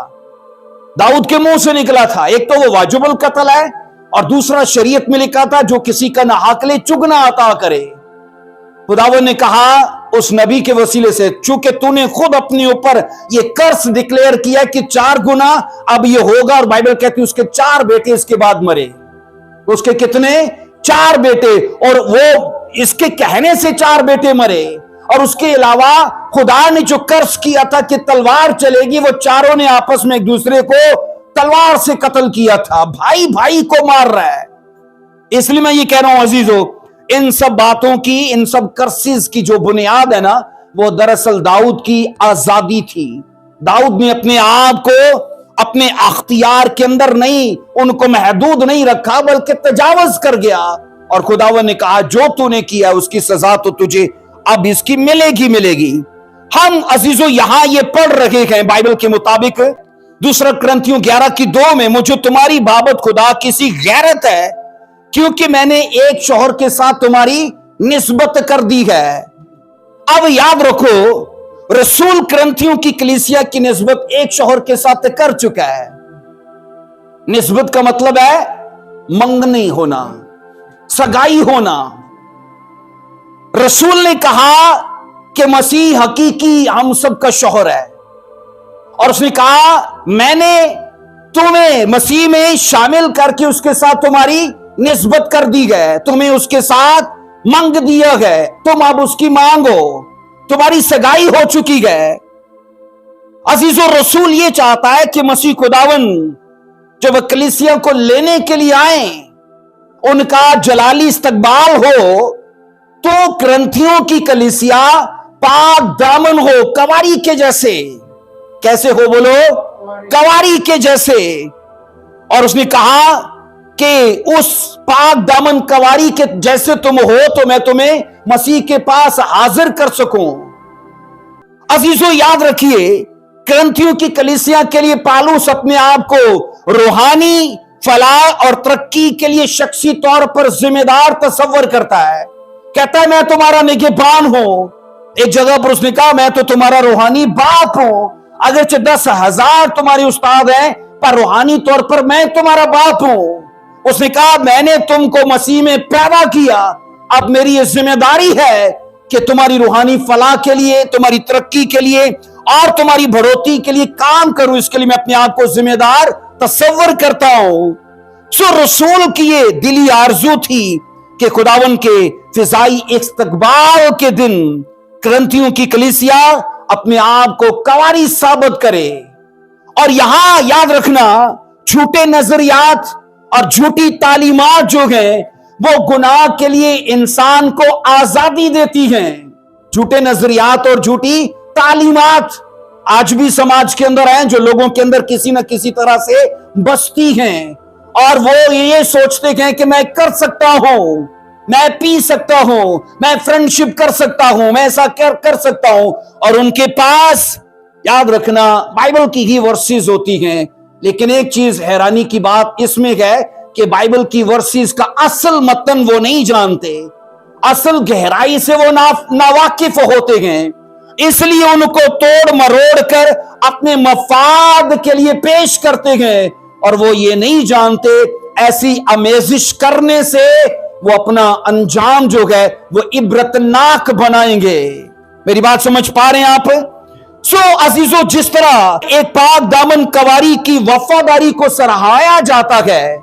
दाऊद के मुंह से निकला था। एक तो वो वाजिबुल कत्ल है और दूसरा शरीयत में लिखा था जो किसी का नाहकले चुगना अता करे। खुदावन ने कहा उस नबी के वसीले से, चूंकि तूने खुद अपने ऊपर ये कर्ज डिक्लेयर किया कि 4 गुना अब ये होगा, और बाइबल कहती है उसके 4 बेटे इसके बाद मरे। उसके कितने? 4 बेटे, और वो इसके कहने से 4 बेटे मरे। और उसके अलावा खुदा ने जो कर्ज किया था कि तलवार चलेगी, वो चारों ने आपस में एक दूसरे को तलवार से कत्ल किया था। भाई भाई को मार रहा है। इसलिए मैं ये कह रहा हूं अजीजों, इन सब बातों की, इन सब कर्सेस की जो बुनियाद है ना, वो दरअसल दाऊद की आजादी थी। दाऊद ने अपने आप को अपने अख्तियार के अंदर नहीं, उनको महदूद नहीं रखा, बल्कि तजावज कर गया। और खुदावन ने कहा जो तूने किया उसकी सजा तो तुझे अब इसकी मिलेगी मिलेगी। हम अजीजों यहां ये पढ़ रहे हैं बाइबल के मुताबिक 2 कुरिन्थियों 11:2 में, मुझे तुम्हारी बाबत खुदा किसी गैरत है क्योंकि मैंने एक शौहर के साथ तुम्हारी निस्बत कर दी है। अब याद रखो, रसूल कुरिन्थियों की कलीसिया की निस्बत एक शौहर के साथ कर चुका है। निस्बत का मतलब है मंगनी होना, सगाई होना। रसूल ने कहा कि मसीह हकीकी हम सब का शौहर है, और उसने कहा मैंने तुम्हें मसीह में शामिल करके उसके साथ तुम्हारी निस्बत कर दी गई, तुम्हें उसके साथ मंग दिया गया, तुम अब उसकी मांग हो, तुम्हारी सगाई हो चुकी है। अजीजों, रसूल ये चाहता है कि मसीह खुदावन जब कलीसिया को लेने के लिए आए, उनका जलाली इस्तकबाल हो, तो कुरिन्थियों की कलीसिया पाक दामन हो, कवारी के जैसे। कैसे हो बोलो? कवारी के जैसे। और उसने कहा कि उस पाक दामन कवारी के जैसे तुम हो तो मैं तुम्हें मसीह के पास हाजिर कर सकूं। अजीजों, याद रखिए, कुरिन्थियों की कलीसिया के लिए पौलुस अपने आप को रूहानी फलाह और तरक्की के लिए शख्सी तौर पर जिम्मेदार तस्वर करता है। कहता है मैं तुम्हारा निगहबान हूं। एक जगह पर उसने कहा मैं तो तुम्हारा रूहानी बाप हूं। अगरचे 10,000 तुम्हारे उस्ताद हैं, पर रूहानी तौर पर मैं तुम्हारा बाप हूं। उसने कहा मैंने तुमको मसीह में पैदा किया, अब मेरी ये जिम्मेदारी है कि तुम्हारी रूहानी फलाह के लिए, तुम्हारी तरक्की के लिए और तुम्हारी बढ़ोतरी के लिए काम करूं। इसके लिए मैं अपने आप को जिम्मेदार तस्वर करता हूं। सो रसूल की ये दिली आरजू थी कि खुदावन के फिजाई इस्तकबाल के दिन कुरिन्थियों की कलीसिया अपने आप को कवारी साबित करे। और यहां याद रखना, झूठे नजरियात और झूठी तालीमात जो है वो गुनाह के लिए इंसान को आजादी देती हैं। झूठे नजरियात और झूठी तालीमात आज भी समाज के अंदर हैं, जो लोगों के अंदर किसी न किसी तरह से बसती हैं, और वो ये सोचते हैं कि मैं कर सकता हूं, मैं पी सकता हूं, मैं फ्रेंडशिप कर सकता हूं, मैं ऐसा कर सकता हूं। और उनके पास याद रखना बाइबल की ही वर्सेस होती हैं, लेकिन एक चीज हैरानी की बात इसमें है कि बाइबल की वर्सेस का असल मतन वो नहीं जानते, असल गहराई से वो नावाकिफ होते हैं, इसलिए उनको तोड़ मरोड़ कर अपने मफाद के लिए पेश करते हैं। और वो ये नहीं जानते ऐसी अमेजिश करने से वो अपना अंजाम जो है वो इब्रतनाक बनाएंगे। मेरी बात समझ पा रहे हैं आप? सो अजीजों, जिस तरह एक पाक दामन कवारी की वफादारी को सराहाया जाता है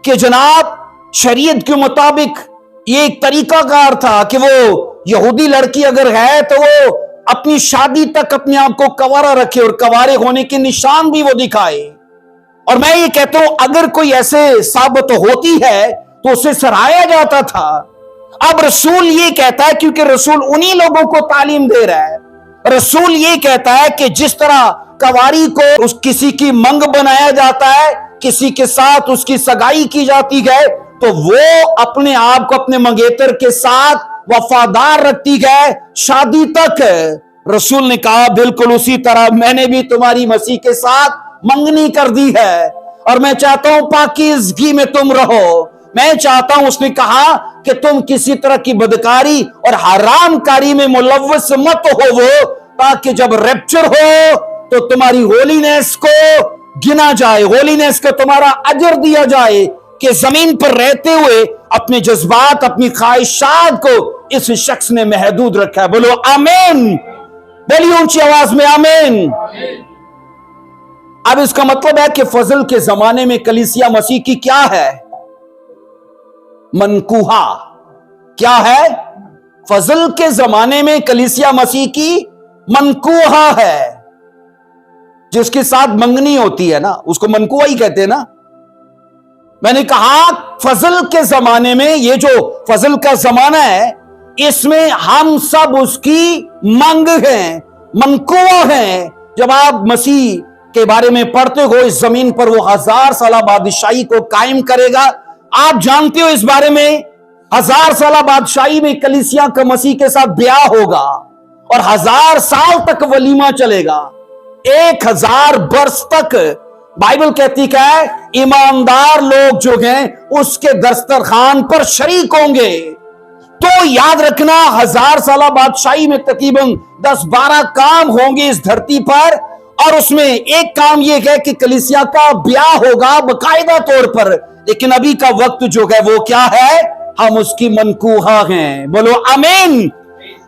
कि जनाब शरीयत के मुताबिक ये एक तरीकाकार था कि वो यहूदी लड़की अगर है तो वो अपनी शादी तक अपने आप को कवारा रखे और कवारे होने के निशान भी वो दिखाए। और मैं ये कहता हूं अगर कोई ऐसे साबित होती है तो उसे सराहाया जाता था। अब रसूल ये कहता है, क्योंकि रसूल उन्हीं लोगों को तालीम दे रहा है, रसूल ये कहता है कि जिस तरह कवारी को किसी की मंग बनाया जाता है, किसी के साथ उसकी सगाई की जाती है, تو وہ اپنے آپ کو اپنے منگیتر کے ساتھ وفادار رکھتی ہے شادی تک۔ رسول نے کہا بالکل اسی طرح میں نے بھی تمہاری مسیح کے ساتھ منگنی کر دی ہے، اور میں چاہتا ہوں پاکیزگی میں تم رہو۔ میں چاہتا ہوں، اس نے کہا، کہ تم کسی طرح کی بدکاری اور حرام کاری میں ملوث مت ہو، تاکہ جب ریپچر ہو تو تمہاری ہولینس کو گنا جائے، ہولینس کا تمہارا اجر دیا جائے، کہ زمین پر رہتے ہوئے اپنے جذبات، اپنی خواہشات کو اس شخص نے محدود رکھا ہے۔ بولو آمین، بولیے اونچی آواز میں آمین۔ اب اس کا مطلب ہے کہ فضل کے زمانے میں کلیسیا مسیح کی کیا ہے؟ منکوہا۔ کیا ہے؟ فضل کے زمانے میں کلیسیا مسیح کی منکوہا ہے، جس کے ساتھ منگنی ہوتی ہے نا، اس کو منکوہا ہی کہتے ہیں نا۔ میں نے کہا فضل کے زمانے میں، یہ جو فضل کا زمانہ ہے، اس میں ہم سب اس کی منگ ہیں، منکوہ ہیں۔ جب آپ مسیح کے بارے میں پڑھتے ہو، اس زمین پر وہ 1000 سالہ بادشاہی کو قائم کرے گا۔ آپ جانتے ہو اس بارے میں، 1000 سالہ بادشاہی میں کلیسیا کا مسیح کے ساتھ بیاہ ہوگا، اور 1000 سال تک ولیمہ چلے گا، 1000 برس تک۔ بائبل کہتی ہے ایماندار لوگ جو ہیں اس کے دسترخوان پر شریک ہوں گے۔ تو یاد رکھنا 1000 سالہ بادشاہی میں تقریباً 10-12 کام ہوں گے اس دھرتی پر، اور اس میں ایک کام یہ ہے کہ کلیسیا کا بیاہ ہوگا باقاعدہ طور پر۔ لیکن ابھی کا وقت جو ہے وہ کیا ہے؟ ہم اس کی منکوہا ہیں۔ بولو آمین۔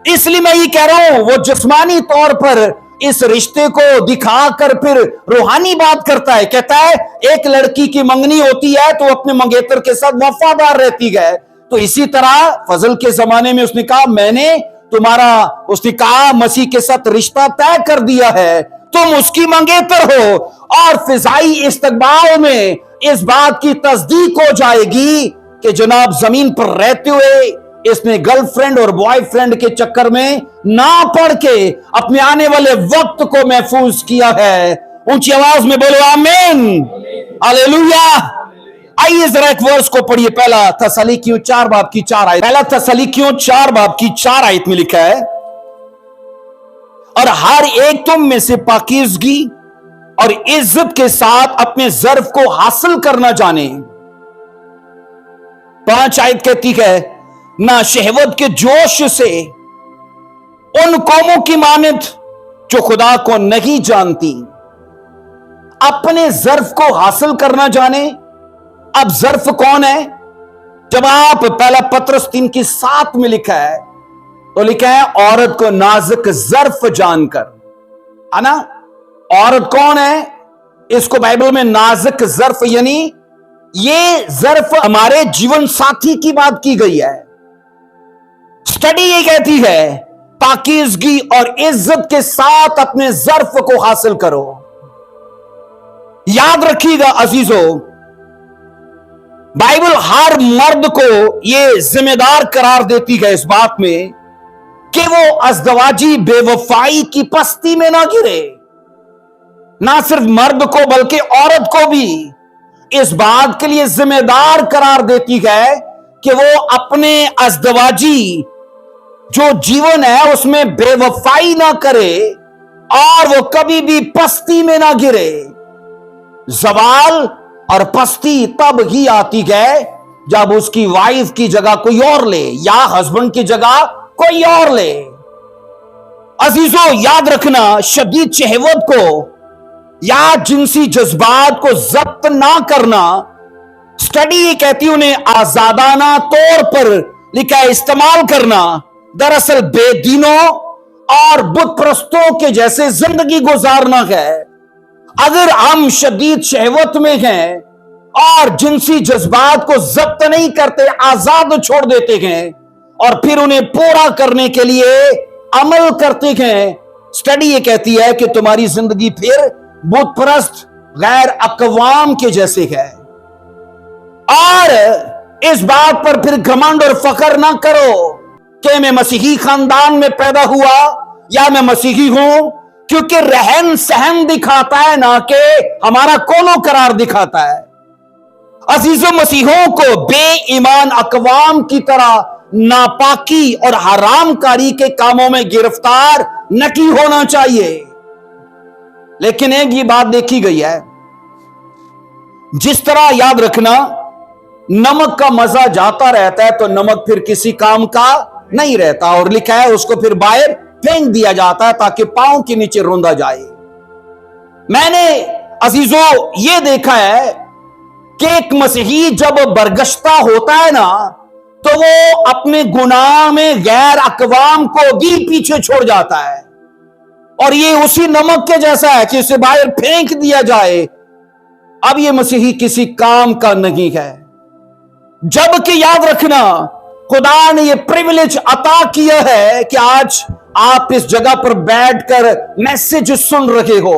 اس لیے میں یہ کہہ رہا ہوں، وہ جسمانی طور پر اس رشتے کو دکھا کر پھر روحانی بات کرتا ہے، کہتا ہے ایک لڑکی کی منگنی ہوتی ہے تو اپنے منگیتر کے ساتھ وفادار رہتی ہے۔ تو اسی طرح فضل کے زمانے میں اس نے کہا میں نے تمہارا، اس نے کہا مسیح کے ساتھ رشتہ طے کر دیا ہے، تم اس کی منگیتر ہو، اور فضائی استقبال میں اس بات کی تصدیق ہو جائے گی کہ جناب زمین پر رہتے ہوئے اس نے گرل فرینڈ اور بوائے فرینڈ کے چکر میں نہ پڑھ کے اپنے آنے والے وقت کو محفوظ کیا ہے۔ اونچی آواز میں بولو آمین، ہاللیلویا۔ آئیے ذرا ایک ورس کو پڑھیے، پہلا تسالونیکیوں 4 باب کی 4 آیت۔ پہلا تسالونیکیوں 4 باب کی 4 آیت میں لکھا ہے، اور ہر ایک تم میں سے پاکیزگی اور عزت کے ساتھ اپنے ظرف کو حاصل کرنا جانے۔ 5 آیت کہتی ہے، نہ شہوت کے جوش سے ان قوموں کی مانند جو خدا کو نہیں جانتی، اپنے ظرف کو حاصل کرنا جانے۔ اب ظرف کون ہے؟ جب آپ پہلا پطرس 3:7 میں لکھا ہے تو لکھا ہے عورت کو نازک ظرف جان کر، ہے نا؟ عورت کون ہے؟ اس کو بائبل میں نازک ظرف، یعنی یہ ظرف ہمارے جیون ساتھی کی بات کی گئی ہے۔ اسٹڈی یہ کہتی ہے پاکیزگی اور عزت کے ساتھ اپنے ظرف کو حاصل کرو۔ یاد رکھیے گا عزیزو، بائبل ہر مرد کو یہ ذمہ دار قرار دیتی ہے اس بات میں کہ وہ ازدواجی بے وفائی کی پستی میں نہ گرے۔ نہ صرف مرد کو بلکہ عورت کو بھی اس بات کے لیے ذمہ دار قرار دیتی ہے کہ وہ اپنے ازدواجی جو جیون ہے اس میں بے وفائی نہ کرے، اور وہ کبھی بھی پستی میں نہ گرے۔ زوال اور پستی تب ہی آتی ہے جب اس کی وائف کی جگہ کوئی اور لے، یا ہسبینڈ کی جگہ کوئی اور لے۔ عزیزو یاد رکھنا، شدید شہوت کو یا جنسی جذبات کو ضبط نہ کرنا، اسٹڈی یہ کہتی ہے انہیں آزادانہ طور پر لکھا ہے استعمال کرنا، دراصل بے دینوں اور بت پرستوں کے جیسے زندگی گزارنا ہے۔ اگر ہم شدید شہوت میں ہیں اور جنسی جذبات کو ضبط نہیں کرتے، آزاد چھوڑ دیتے ہیں اور پھر انہیں پورا کرنے کے لیے عمل کرتے ہیں، اسٹڈی یہ کہتی ہے کہ تمہاری زندگی پھر بت پرست غیر اقوام کے جیسے ہے۔ اور اس بات پر پھر گھمنڈ اور فخر نہ کرو کہ میں مسیحی خاندان میں پیدا ہوا یا میں مسیحی ہوں، کیونکہ رہن سہن دکھاتا ہے نہ کہ ہمارا کون و قرار دکھاتا ہے۔ अजीजों, मसीहों को बेईमान अकवाम की तरह नापाकी और हरामकारी के कामों में गिरफ्तार नहीं होना चाहिए। लेकिन एक ये बात देखी गई है, जिस तरह याद रखना नमक का मजा जाता रहता है तो नमक फिर किसी काम का नहीं रहता, और लिखा है उसको फिर बाहर फेंक दिया जाता है ताकि पांव के नीचे रोंदा जाए। मैंने अजीजों ये देखा है कि एक मसीही जब बरगश्ता होता है ना, तो वो अपने गुनाह में गैर अकवाम को भी पीछे छोड़ जाता है, और ये उसी नमक के जैसा है कि इसे बाहर फेंक दिया जाए। अब ये मसीही किसी काम का नहीं है, जबकि याद रखना खुदा ने ये प्रिविलेज अता किया है कि आज आप इस जगह पर बैठकर मैसेज सुन रहे हो।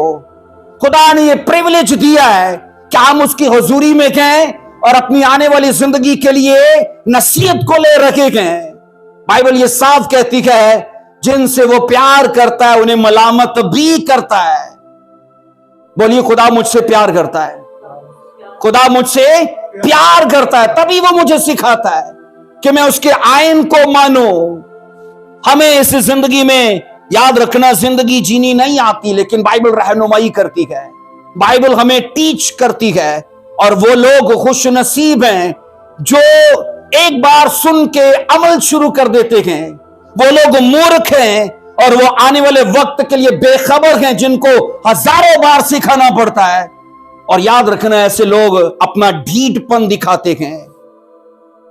खुदा ने ये प्रिविलेज दिया है कि हम उसकी हुजूरी में गए और अपनी आने वाली जिंदगी के लिए नसीहत को ले रखे गए। बाइबल ये साफ कहती है, जिनसे वो प्यार करता है उन्हें मलामत भी करता है। बोलिए, खुदा मुझसे प्यार करता है, खुदा मुझसे प्यार करता है, तभी वो मुझे सिखाता है कि मैं उसके आयन को मानो। हमें इस जिंदगी में याद रखना, जिंदगी जीनी नहीं आती, लेकिन बाइबल रहनुमाई करती है, बाइबल हमें टीच करती है। और वो लोग खुश नसीब हैं जो एक बार सुन के अमल शुरू कर देते हैं। वो लोग मूर्ख हैं और वो आने वाले वक्त के लिए बेखबर हैं, जिनको हजारों बार सिखाना पड़ता है। और याद रखना, ऐसे लोग अपना ढीठपन दिखाते हैं।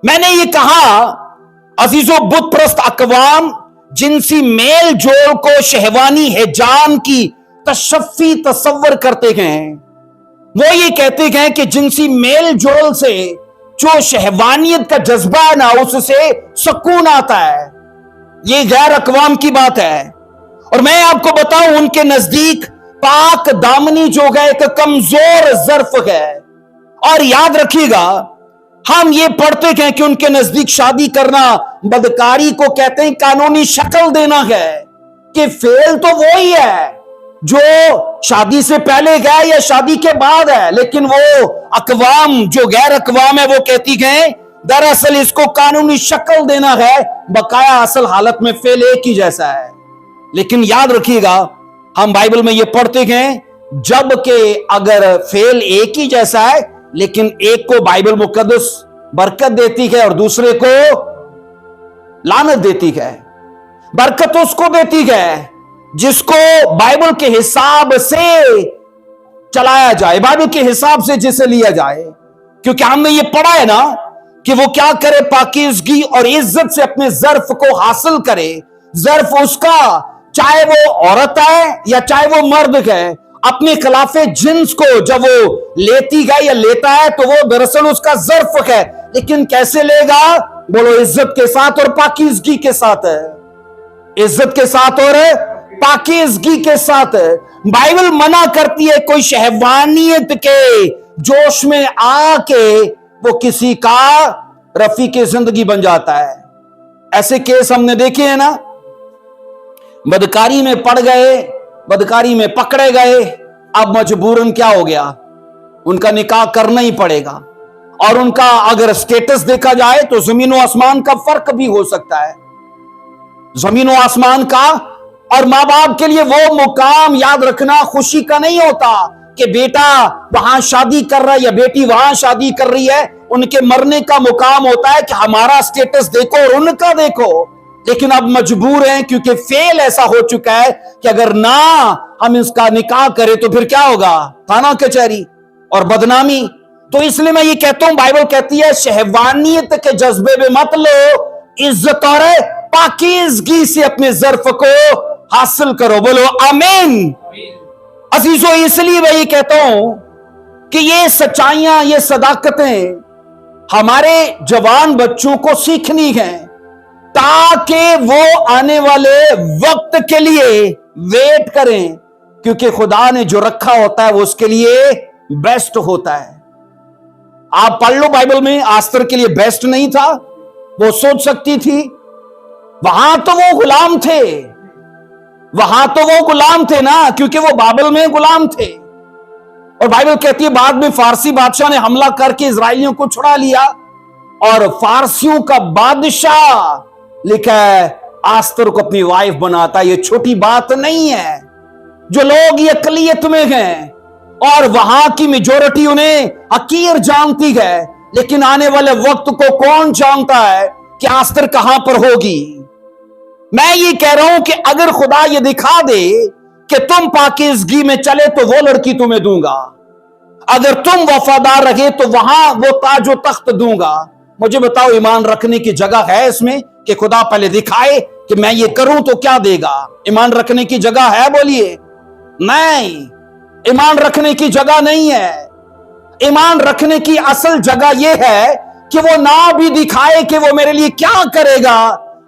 मैंने ये कहा अजीजों, बुत प्रस्त अकवाम जिनसी मेल जोल को शहवानी हिजाम की तशफ़ी तसव्वुर करते हैं। वो ये कहते हैं कि जिनसी मेल जोल से जो शहवानियत का जज्बा है ना, उससे सुकून आता है। ये गैर अकवाम की बात है। और मैं आपको बताऊं, उनके नजदीक पाक दामनी जो है एक कमजोर ज़र्फ है। और याद रखिएगा, हम ये पढ़ते हैं कि उनके नजदीक शादी करना बदकारी को कहते हैं कानूनी शक्ल देना है, कि फेल तो वो ही है जो शादी से पहले गया या शादी के बाद है। लेकिन वो अकवाम जो गैर अकवाम है, वो कहती है दरअसल इसको कानूनी शक्ल देना है, बकाया असल हालत में फेल एक ही जैसा है। लेकिन याद रखिएगा, हम बाइबल में ये पढ़ते हैं जबकि अगर फेल एक ही जैसा है, लेकिन एक को बाइबल मुकद्दस बरकत देती है और दूसरे को लानत देती है। बरकत उसको देती है जिसको बाइबल के हिसाब से चलाया जाए, बाइबल के हिसाब से जिसे लिया जाए। क्योंकि हमने ये पढ़ा है ना कि वो क्या करे, पाकीज़गी और इज्जत से अपने ज़र्फ को हासिल करे। ज़र्फ उसका, चाहे वो औरत है या चाहे वो मर्द है, अपने खिलाफे जिन्स को जब वो लेती है या लेता है तो वो दरअसल उसका ज़र्फ है। लेकिन कैसे लेगा? बोलो, इज्जत के साथ और पाकीज़गी के साथ है, इज्जत के साथ और पाकीज़गी के साथ। बाइबल मना करती है कोई शहवानियत के जोश में आके वो किसी का रफीक जिंदगी बन जाता है। ऐसे केस हमने देखे हैं ना, बदकारी में पड़ गए, बदकारी में पकड़े गए, अब मजबूरन क्या हो गया, उनका निकाह करना ही पड़ेगा। और उनका अगर स्टेटस देखा जाए तो जमीन और आसमान का फर्क भी हो सकता है, जमीन और आसमान का। और मां बाप के लिए वो मुकाम याद रखना खुशी का नहीं होता कि बेटा वहां शादी कर रहा है या बेटी वहां शादी कर रही है। उनके मरने का मुकाम होता है कि हमारा स्टेटस देखो और उनका देखो। लेकिन अब मजबूर हैं क्योंकि फेल ऐसा हो चुका है कि अगर ना हम इसका निकाह करें तो फिर क्या होगा, थाना कचहरी और बदनामी। तो इसलिए मैं ये कहता हूं, बाइबल कहती है शहवानियत के जज्बे में मत लो, इज्जत और पाकीज़गी से अपने ज़र्फ को हासिल करो। बोलो आमीन। अजीजों, इसलिए मैं ये कहता हूं कि ये सच्चाइयां, ये सदाकतें हमारे जवान बच्चों को सीखनी है, ताकि वो आने वाले वक्त के लिए वेट करें। क्योंकि खुदा ने जो रखा होता है वो उसके लिए बेस्ट होता है। आप पढ़ लो बाइबल में, आस्तर के लिए बेस्ट नहीं था, वो सोच सकती थी। वहां तो वो गुलाम थे, वहां तो वो गुलाम थे ना, क्योंकि वो बाबल में गुलाम थे। اور بائبل کہتی ہے بعد میں فارسی بادشاہ نے حملہ کر کے اسرائیلیوں کو چھڑا لیا اور فارسیوں کا بادشاہ لکھا ہے آستر کو اپنی وائف بناتا. یہ چھوٹی بات نہیں ہے. جو لوگ یہ اقلیت میں ہیں اور وہاں کی میجورٹی انہیں حقیر جانتی ہے، لیکن آنے والے وقت کو کون جانتا ہے کہ آستر کہاں پر ہوگی. میں یہ کہہ رہا ہوں کہ اگر خدا یہ دکھا دے کہ تم پاکیزگی میں چلے تو وہ لڑکی تمہیں دوں گا، اگر تم وفادار رہے تو وہاں وہ تاج و تخت دوں گا. مجھے بتاؤ ایمان رکھنے کی جگہ ہے اس میں کہ خدا پہلے دکھائے کہ میں یہ کروں تو کیا دے گا؟ ایمان رکھنے کی جگہ ہے؟ بولیے نہیں. ایمان رکھنے کی جگہ نہیں ہے. ایمان رکھنے کی اصل جگہ یہ ہے کہ وہ نہ بھی دکھائے کہ وہ میرے لیے کیا کرے گا،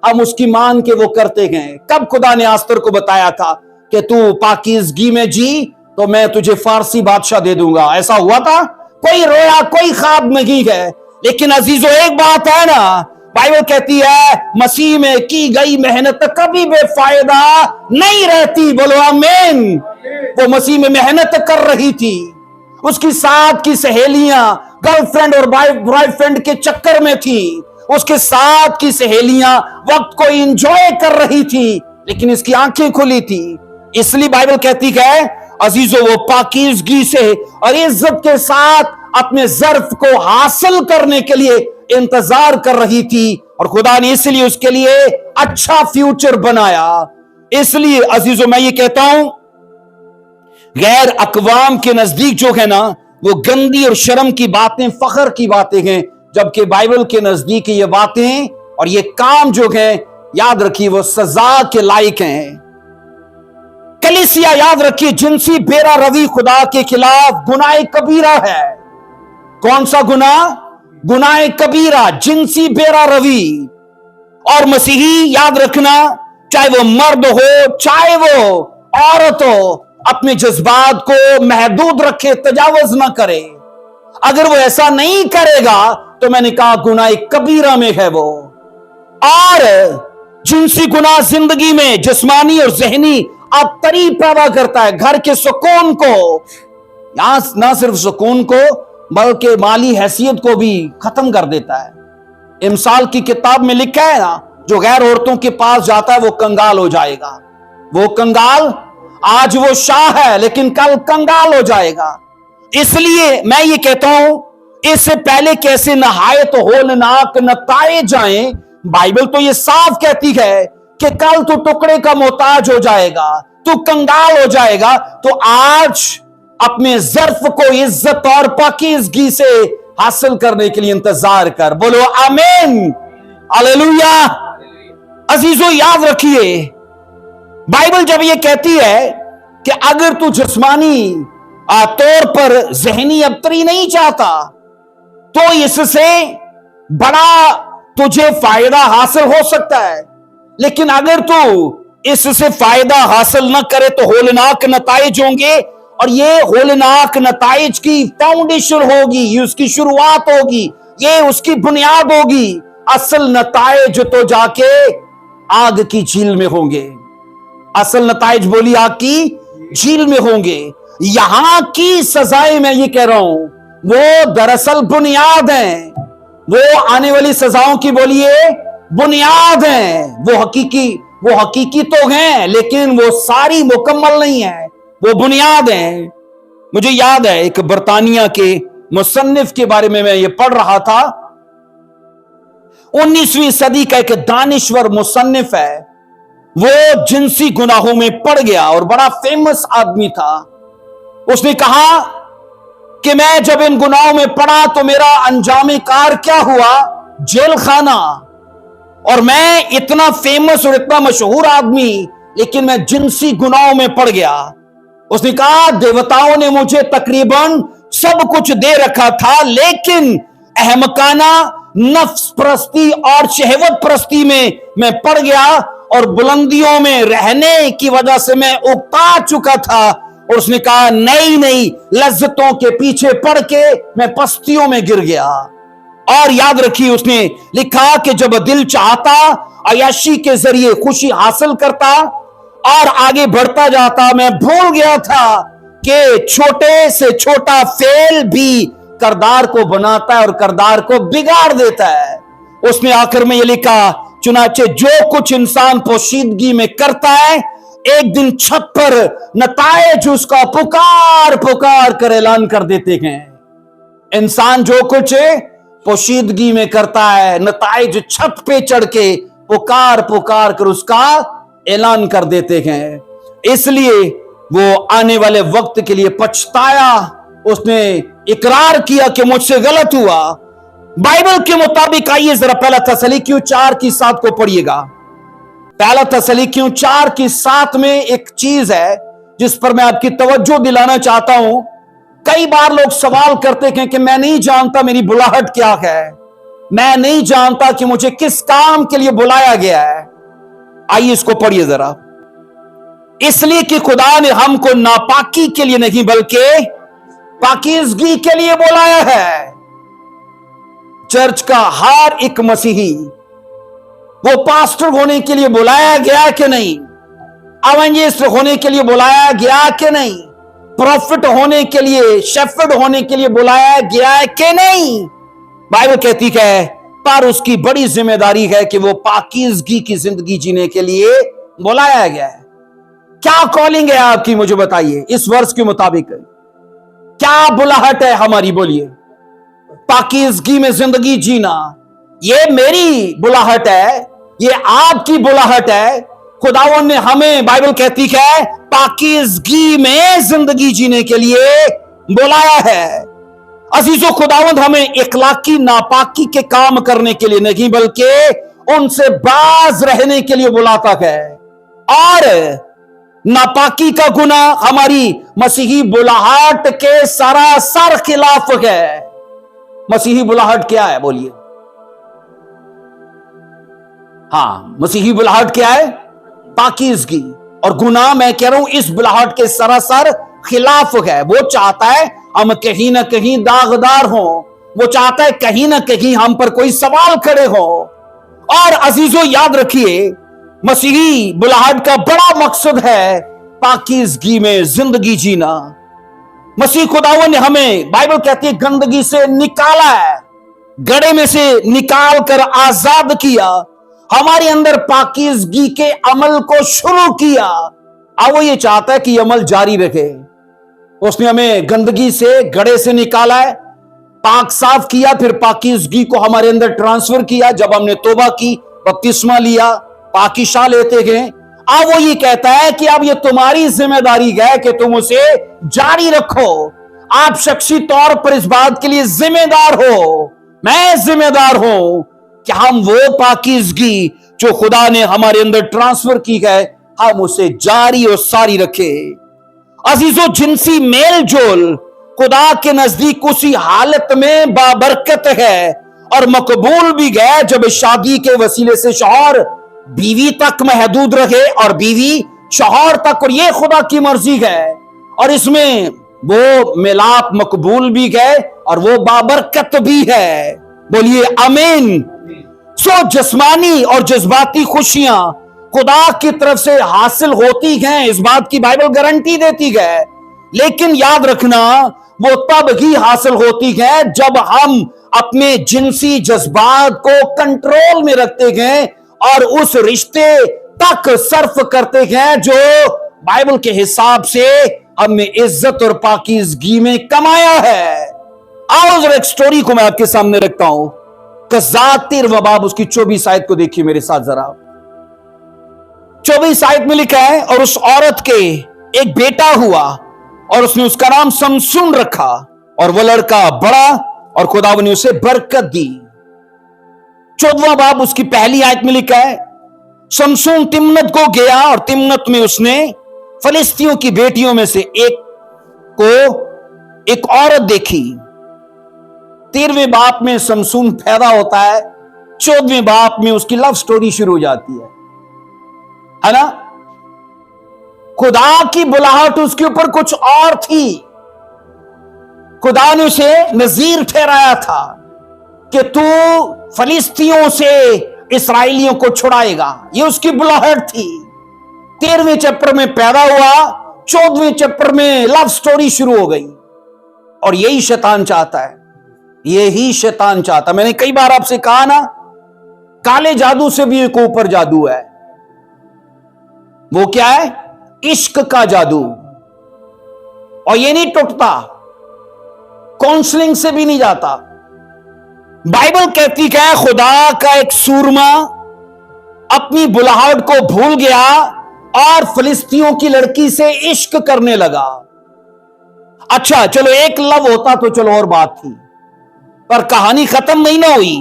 ہم اس کی مان کے وہ کرتے ہیں. کب خدا نے آستر کو بتایا تھا کہ تو پاکیزگی میں جی تو میں تجھے فارسی بادشاہ دے دوں گا؟ ایسا ہوا تھا؟ کوئی رویا، کوئی خواب نہیں ہے. لیکن عزیزو ایک بات ہے نا، بائبل کہتی ہے مسیح میں کی گئی محنت کبھی بے فائدہ نہیں رہتی. بولو آمین. وہ مسیح میں محنت کر رہی تھی، اس کی ساتھ کی سہیلیاں گرل فرینڈ اور بوائے فرینڈ کے چکر میں تھی، اس کے ساتھ کی سہیلیاں وقت کو انجوائے کر رہی تھی، لیکن اس کی آنکھیں کھلی تھی. اس لیے بائبل کہتی ہے عزیزو وہ پاکیزگی سے اور عزت کے ساتھ اپنے ظرف کو حاصل کرنے کے لیے انتظار کر رہی تھی، اور خدا نے اس لیے اس کے لیے اچھا فیوچر بنایا. اس لیے عزیزو میں یہ کہتا ہوں غیر اقوام کے نزدیک جو ہے نا وہ گندی اور شرم کی باتیں فخر کی باتیں ہیں، جبکہ بائبل کے نزدیک یہ باتیں اور یہ کام جو ہیں یاد رکھیے وہ سزا کے لائق ہیں. کلیسیا یاد رکھیے جنسی بیرا روی خدا کے خلاف گناہ کبیرہ ہے. کون سا گناہ؟ گناہ کبیرہ، جنسی بیرا روی. اور مسیحی یاد رکھنا چاہے وہ مرد ہو چاہے وہ عورت ہو اپنے جذبات کو محدود رکھے، تجاوز نہ کرے. اگر وہ ایسا نہیں کرے گا تو میں نے کہا گناہ کبیرہ میں ہے وہ. اور جنسی گناہ زندگی میں جسمانی اور ذہنی ابتری پیدا کرتا ہے، گھر کے سکون کو، یہاں نہ صرف سکون کو بلکہ مالی حیثیت کو بھی ختم کر دیتا ہے. امثال کی کتاب میں لکھا ہے نا جو غیر عورتوں کے پاس جاتا ہے وہ کنگال ہو جائے گا. وہ کنگال آج وہ شاہ ہے لیکن کل کنگال ہو جائے گا. اس لیے میں یہ کہتا ہوں اس سے پہلے کیسے نہایت ہولناک نتائج آئیں، بائبل تو یہ صاف کہتی ہے کہ کل تو ٹکڑے کا محتاج ہو جائے گا، تو کنگال ہو جائے گا. تو آج اپنے ظرف کو عزت اور پاکیزگی سے حاصل کرنے کے لیے انتظار کر. بولو آمین، ہاللیلویا. عزیزو یاد رکھیے بائبل جب یہ کہتی ہے کہ اگر تو جسمانی طور پر ذہنی ابتری نہیں چاہتا تو اس سے بڑا تجھے فائدہ حاصل ہو سکتا ہے، لیکن اگر تو اس سے فائدہ حاصل نہ کرے تو ہولناک نتائج ہوں گے. اور یہ ہولناک نتائج کی فاؤنڈیشن ہوگی، یہ اس کی شروعات ہوگی، یہ اس کی بنیاد ہوگی. اصل نتائج تو جا کے آگ کی جھیل میں ہوں گے. اصل نتائج بولی آگ کی جھیل میں ہوں گے. یہاں کی سزائیں میں یہ کہہ رہا ہوں وہ دراصل بنیاد ہیں، وہ آنے والی سزاؤں کی بولیے بنیاد ہیں. وہ حقیقی تو ہیں لیکن وہ ساری مکمل نہیں ہیں، وہ بنیاد ہیں. مجھے یاد ہے ایک برطانیہ کے مصنف کے بارے میں یہ پڑھ رہا تھا. 19ویں صدی کا ایک دانشور مصنف ہے، وہ جنسی گناہوں میں پڑ گیا اور بڑا فیمس آدمی تھا. اس نے کہا کہ میں جب ان گناہوں میں پڑا تو میرا انجام کار کیا ہوا؟ جیل خانہ. اور میں اتنا فیمس اور اتنا مشہور آدمی لیکن میں جنسی گناہوں میں پڑ گیا. اس نے کہا دیوتاؤں نے مجھے تقریباً سب کچھ دے رکھا تھا لیکن احمقانہ نفس پرستی اور شہوت پرستی میں پڑ گیا اور بلندیوں میں رہنے کی وجہ سے میں اکتا چکا تھا. اور اس نے کہا نئی لذتوں کے پیچھے پڑ کے میں پستیوں میں گر گیا. اور یاد رکھیے اس نے لکھا کہ جب دل چاہتا عیاشی کے ذریعے خوشی حاصل کرتا اور آگے بڑھتا جاتا، میں بھول گیا تھا कि छोटे से छोटा फेल भी करदार को बनाता है और करदार को बिगाड़ देता है। उसने आखिर में यह लिखा, चुनाचे जो कुछ इंसान पोशीदगी में करता है, एक दिन छत पर नतायज उसका पुकार पुकार कर ऐलान कर देते हैं। इंसान जो कुछ पोशीदगी में करता है, नतायज छत पे चढ़ के पुकार पुकार कर उसका ऐलान कर देते हैं। इसलिए वो आने वाले वक्त के लिए पछताया, उसने इकरार किया कि मुझसे गलत हुआ। बाइबल के मुताबिक आइए जरा पहला थस्सलुनीकियों 4:7 को पढ़िएगा। पहला थस्सलुनीकियों 4:7 में एक चीज है जिस पर मैं आपकी तवज्जो दिलाना चाहता हूं। कई बार लोग सवाल करते हैं कि मैं नहीं जानता मेरी बुलाहट क्या है, मैं नहीं जानता कि मुझे किस काम के लिए बुलाया गया है। आइए इसको पढ़िए जरा। इसलिए कि खुदा ने हमको नापाकी के लिए नहीं बल्कि पाकीज़गी के लिए बुलाया है। चर्च का हर एक मसीही वो पास्टर होने के लिए बुलाया गया कि नहीं, एवेंजलिस्ट होने के लिए बुलाया गया कि नहीं, प्रॉफिट होने के लिए, शेफर्ड होने के लिए बुलाया गया है कि नहीं। बाइबल कहती है पर उसकी बड़ी जिम्मेदारी है कि वो पाकीज़गी की जिंदगी जीने के लिए बुलाया गया है। क्या कॉलिंग है आपकी, मुझे बताइए। इस वर्ष के मुताबिक क्या बुलाहट है हमारी, बोलिए। पाकीज़गी में जिंदगी जीना, ये मेरी बुलाहट है, ये आपकी बुलाहट है। खुदावंद ने हमें, बाइबल कहती है, पाकीज़गी में जिंदगी जीने के लिए बुलाया है। अजीजों, खुदावंद हमें इखलाकी नापाकी के काम करने के लिए नहीं बल्कि उनसे बाज रहने के लिए बुलाता है। और नापाकी का गुनाह हमारी मसीही बुलाहट के सरासर खिलाफ है। मसीही बुलाहट क्या है, बोलिए। हां, मसीही बुलाहट क्या है? पाकीज़गी। और गुनाह, मैं कह रहा हूं, इस बुलाहट के सरासर खिलाफ है। वो चाहता है हम कहीं ना कहीं दागदार हो, वो चाहता है कहीं ना कहीं हम पर कोई सवाल खड़े हो। और अजीजों, याद रखिए, मसीही बुलाहट का बड़ा मकसद है पाकीज़गी में जिंदगी जीना। मसीह खुदावंद ने हमें, बाइबल कहती है, गंदगी से निकाला है, गड़े में से निकाल कर आजाद किया, हमारे अंदर पाकीज़गी के अमल को शुरू किया। अब वो ये चाहता है कि अमल जारी रखे। उसने हमें गंदगी से, गड़े से निकाला है, पाक साफ किया, फिर पाकीज़गी को हमारे अंदर ट्रांसफर किया। जब हमने तौबा की, बपतिस्मा लिया, पाकीशा लेते गए। अब वो ये कहता है कि अब ये तुम्हारी जिम्मेदारी है कि तुम उसे जारी रखो। आप शख्सी तौर पर इस बात के लिए जिम्मेदार हो, मैं जिम्मेदार हूं कि हम वो पाकीज़गी जो खुदा ने हमारे अंदर ट्रांसफर की है, हम उसे जारी और सारी रखे। अजीजों, जिनसी मेल जोल खुदा के नजदीक उसी हालत में बाबरकत है और मकबूल भी है जब शादी के वसीले से शौहर बीवी तक महदूद रहे और बीवी शौहर तक, और ये खुदा की मर्जी है। और इसमें वो मिलाप मकबूल भी है और वो बाबरकत भी है। बोलिए आमीन। सो जिस्मानी और जज्बाती खुशियां खुदा की तरफ से हासिल होती हैं, इस बात की बाइबल गारंटी देती है। लेकिन याद रखना, वो तब ही हासिल होती है जब हम अपने जिनसी जज्बात को कंट्रोल में रखते हैं और उस रिश्ते तक सर्फ करते हैं जो बाइबल के हिसाब से हमने इज्जत और पाकीज़गी में कमाया है। आओ जरा एक स्टोरी को मैं आपके सामने रखता हूं। कज़ात 13वां बाब उसकी 24 आयत को देखिए मेरे साथ जरा। 24 आयत में लिखा है, और उस औरत के एक बेटा हुआ और उसने उसका नाम समसून रखा, और वह लड़का बड़ा और खुदावंद ने उसे बरकत दी। 14वां बाब उसकी पहली आयत में लिखा है, समसून तिम्नत को गया और तिम्नत में उसने फलिस्तियों की बेटियों में से एक औरत देखी। 13वें बाप में समसून पैदा होता है, 14वें बाप में उसकी लव स्टोरी शुरू हो जाती है ना। खुदा की बुलाहट उसके ऊपर कुछ और थी। खुदा ने उसे नजीर ठहराया था कि तू फलिस्तियों से इसराइलियों को छुड़ाएगा, ये उसकी बुलाहट थी। 13वें चैप्टर में पैदा हुआ, 14वें चैप्टर में लव स्टोरी शुरू हो गई। और यही शैतान चाहता है, यही शैतान चाहता। मैंने कई बार आपसे कहा ना, काले जादू से भी एक ऊपर जादू है। वो क्या है? इश्क का जादू। और ये नहीं टूटता, काउंसलिंग से भी नहीं जाता। बाइबल कहती है खुदा का एक सूरमा अपनी बुलाहट को भूल गया और फिलिस्तियों की लड़की से इश्क करने लगा। अच्छा चलो, एक लव होता तो चलो और बात थी, पर कहानी खत्म नहीं ना हुई।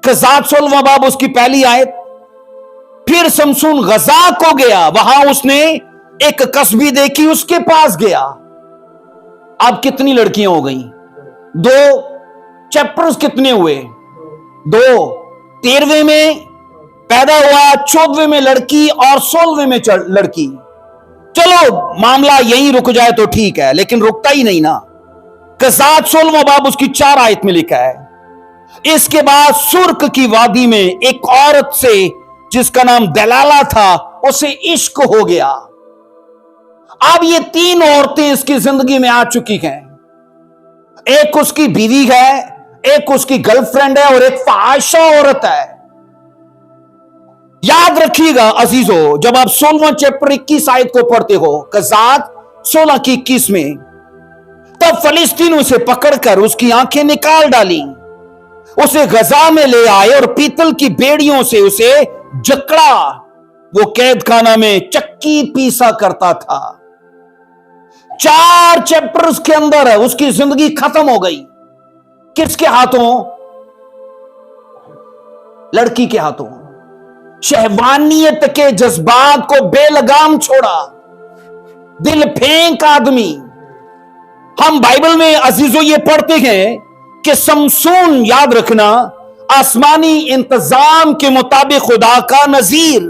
क़ज़ात 16वां बाब उसकी पहली आयत। फिर शमसून गजा को गया, वहां उसने एक कस्बी देखी, उसके पास गया। अब कितनी लड़कियां हो गई? 2 चैप्टर्स कितने हुए? 2। 13वें में पैदा हुआ, 14वें में लड़की और 16वें में लड़की। चलो मामला यहीं रुक जाए तो ठीक है, लेकिन रुकता ही नहीं ना। क़ज़ात 16वां बाब उसकी 4 आयत में लिखा है, इसके बाद सुर्क की वादी में एक औरत से जिसका नाम दलाला था, उसे इश्क हो गया। अब ये 3 औरतें इसकी जिंदगी में आ चुकी हैं। एक उसकी बीवी है, एक उसकी गर्लफ्रेंड है और एक फाहिशा औरत है। याद रखिएगा अजीजों, जब आप 16वां चैप्टर 21 आयत को पढ़ते हो, क़ज़ात 16 की 21 में, तब फलिस्तीन उसे पकड़कर उसकी आंखें निकाल डाली, उसे गजा में ले आए और पीतल की बेड़ियों से उसे जकड़ा। वो कैद खाना में चक्की पीसा करता था। 4 चैप्टर्स के अंदर उसकी जिंदगी खत्म हो गई। किसके हाथों? लड़की के हाथों। शहवानियत के जज्बात को बेलगाम छोड़ा, दिल फेंक आदमी। हम बाइबल में अजीजों ये पढ़ते हैं कि शमसून, याद रखना, आसमानी इंतजाम के मुताबिक खुदा का नजीर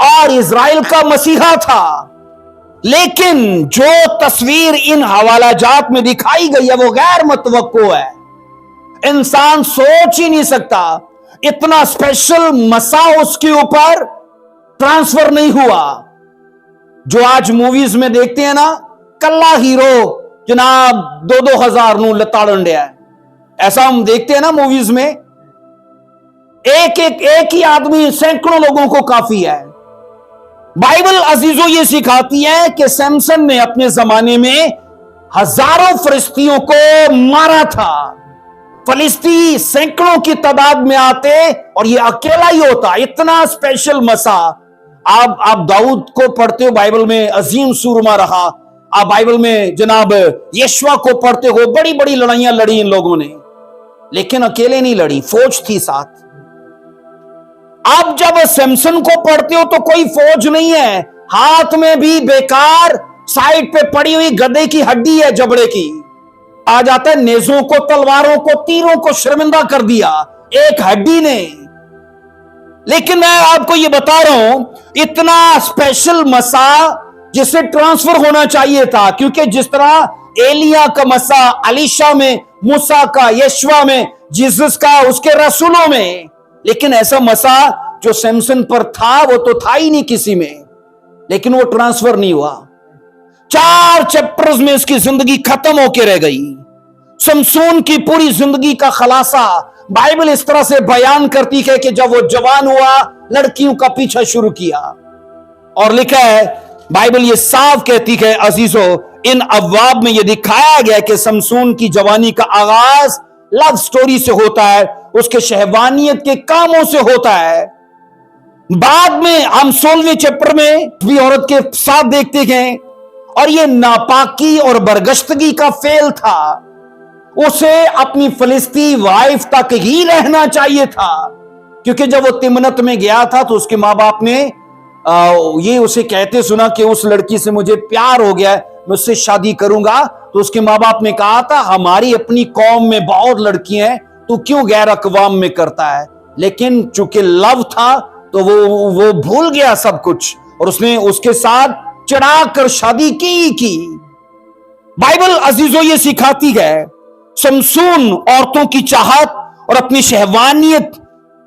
और इजराइल का मसीहा था। लेकिन जो तस्वीर इन हवालाजात में दिखाई गई है वो गैर मुतवक्को है। इंसान सोच ही नहीं सकता, इतना स्पेशल मसा उसके ऊपर ट्रांसफर नहीं हुआ। जो आज मूवीज में देखते हैं ना, कल्ला हीरो जनाब 2-2 हजार नू लताड़न दिया है, ऐसा हम देखते हैं ना मूवीज में। एक ही आदमी सैकड़ों लोगों को काफी है। बाइबल अजीजों ये सिखाती है कि सैमसन ने अपने जमाने में हजारों फिलिस्तियों को मारा था। फिलिस्ती सैकड़ों की तादाद में आते और ये अकेला ही होता। इतना स्पेशल मसा। आप दाऊद को पढ़ते हो, बाइबल में अजीम सूरमा रहा। आप बाइबल में जनाब यशवा को पढ़ते हो, बड़ी बड़ी लड़ाइयां लड़ी इन लोगों ने, लेकिन अकेले नहीं लड़ी, फौज थी साथ। आप जब सैमसन को पढ़ते हो तो कोई फौज नहीं है, हाथ में भी बेकार साइड पे पड़ी हुई गधे की हड्डी है, जबड़े की। आ जाता है नेजों को, तलवारों को, तीरों को शर्मिंदा कर दिया एक हड्डी ने। लेकिन मैं आपको ये बता रहा हूं, इतना स्पेशल मसा जिसे ट्रांसफर होना चाहिए था, क्योंकि जिस तरह एलिया का मसा अलीशा में, मूसा का यशवा में, जीसस का उसके रसूलों में, लेकिन ऐसा मसा जो सैमसन पर था वो तो था ही नहीं किसी में, लेकिन वो ट्रांसफर नहीं हुआ। 4 चैप्टर्स में उसकी जिंदगी खत्म होकर रह गई। शमसून की पूरी जिंदगी का खलासा बाइबल इस तरह से बयान करती है कि जब वो जवान हुआ, लड़कियों का पीछा शुरू किया। और लिखा है, बाइबल ये साफ कहती है अजीजों, इन अब्वाब में ये दिखाया गया कि शमसून की जवानी का आगाज लव स्टोरी से होता है, उसके शहवानियत के कामों से होता है। बाद में हम 16वें चैप्टर में भी औरत के साथ देखते हैं, और ये नापाकी और बरगश्तगी का फेल था। उसे अपनी फिलिस्ती वाइफ तक ही रहना चाहिए था, क्योंकि जब वो तिमनत में गया था तो उसके माँ बाप ने ये उसे कहते सुना कि उस लड़की से मुझे प्यार हो गया है, मैं उससे शादी करूंगा। तो उसके माँ बाप ने कहा था, हमारी अपनी कौम में बहुत लड़कियां हैं, तू क्यों गैर अकवाम में करता है। लेकिन चूंकि लव था तो वो भूल गया सब कुछ, और उसने उसके साथ चढ़ाकर शादी की। बाइबल अजीजों ये सिखाती है, शमसून औरतों की चाहत और अपनी शहवानियत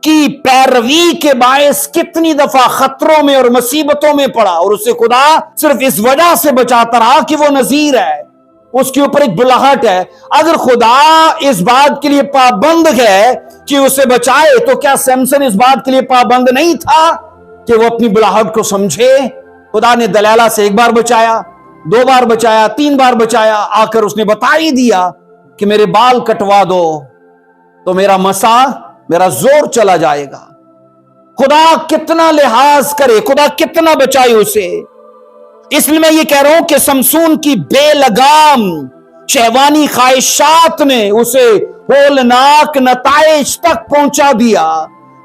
की पैरवी के बायस कितनी दफा खतरों में और मुसीबतों में पड़ा, और उसे खुदा सिर्फ इस वजह से बचाता रहा कि वो नजीर है, उसके ऊपर एक बुलाहट है। अगर खुदा इस बात के लिए पाबंद है कि उसे बचाए, तो क्या सैमसन इस बात के लिए पाबंद नहीं था कि वो अपनी बुलाहट को समझे? खुदा ने दलाला से एक बार बचाया, 2 बार बचाया, 3 बार बचाया, आकर उसने बता ही दिया कि मेरे बाल कटवा दो तो मेरा मसा, मेरा जोर चला जाएगा। खुदा कितना लिहाज करे, खुदा कितना बचाए उसे। इसलिए मैं ये कह रहा हूं कि समसून की बेलगाम शहवानी ख्वाहिशात ने उसे होलनाक नताइज तक पहुंचा दिया।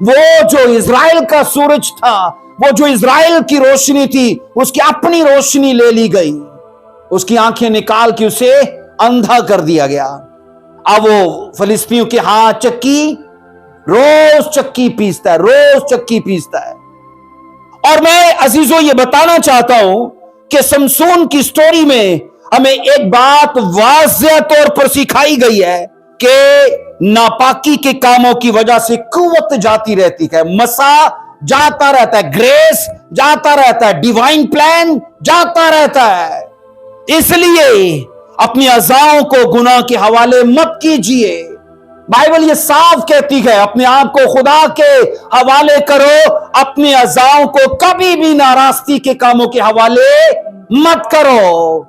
वो जो इजराइल का सूरज था, वो जो इजराइल की रोशनी थी, उसकी अपनी रोशनी ले ली गई, उसकी आंखें निकाल के उसे अंधा कर दिया गया। अब वो फिलिस्तीनियों के हाथ चक्की, रोज चक्की पीसता है, रोज चक्की पीसता है। और मैं अजीजों ये बताना चाहता हूं कि समसून की स्टोरी में हमें एक बात वाज़ेह तौर पर सिखाई गई है कि नापाकी के कामों की वजह से कुव्वत जाती रहती है, मसा जाता रहता है, ग्रेस जाता रहता है, डिवाइन प्लान जाता रहता है। इसलिए अपनी अज़ाओं को गुनाह के हवाले मत कीजिए। बाइबल ये साफ कहती है, अपने आप को खुदा के हवाले करो, अपने अज़ाओं को कभी भी नाराजगी के कामों के हवाले मत करो।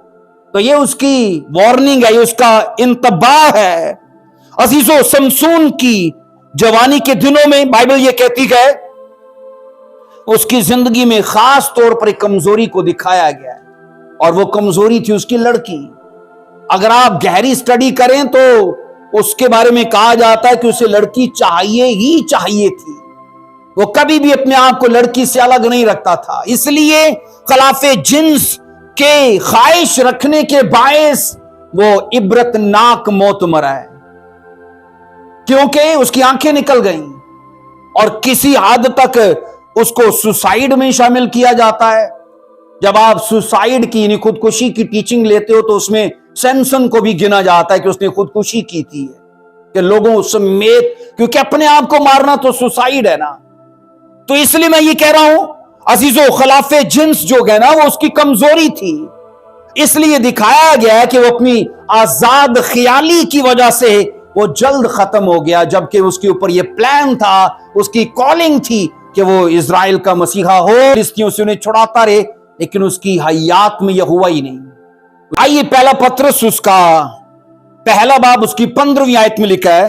तो ये उसकी वार्निंग है, ये उसका इंतबाह है। अजीजों, समसून की जवानी के दिनों में बाइबल ये कहती है उसकी जिंदगी में खास तौर पर एक कमजोरी को दिखाया गया है, और वो कमजोरी थी उसकी लड़की। अगर आप गहरी स्टडी करें तो उसके बारे में कहा जाता है कि उसे लड़की चाहिए ही चाहिए थी। वो कभी भी अपने आप को लड़की से अलग नहीं रखता था, इसलिए खिलाफे जिन्स के ख्वाहिश रखने के बायस वो इबरतनाक मौत मरा है, क्योंकि उसकी आंखें निकल गईं। और किसी हद तक उसको सुसाइड में शामिल किया जाता है। जब आप सुसाइड की, खुदकुशी की टीचिंग लेते हो तो उसमें सैमसन को भी गिना जाता है कि उसने खुदकुशी की थी, कि लोगों समेत, क्योंकि अपने आप को मारना तो सुसाइड है ना। तो इसलिए मैं ये कह रहा हूं अजीजों, खिलाफे जिन्स जो है ना, वो उसकी कमजोरी थी। इसलिए दिखाया गया है कि वो अपनी आजाद ख्याली की वजह से वो जल्द खत्म हो गया, जबकि उसके ऊपर ये प्लान था, उसकी कॉलिंग थी कि वो इजराइल का मसीहा हो, फिलिस्तीनियों से उन्हें छुड़ाता रहे, लेकिन उसकी हयात में यह हुआ ही नहीं। आइए पहला पत्रस उसका पहला बाब उसकी 15वीं आयत में लिखा है,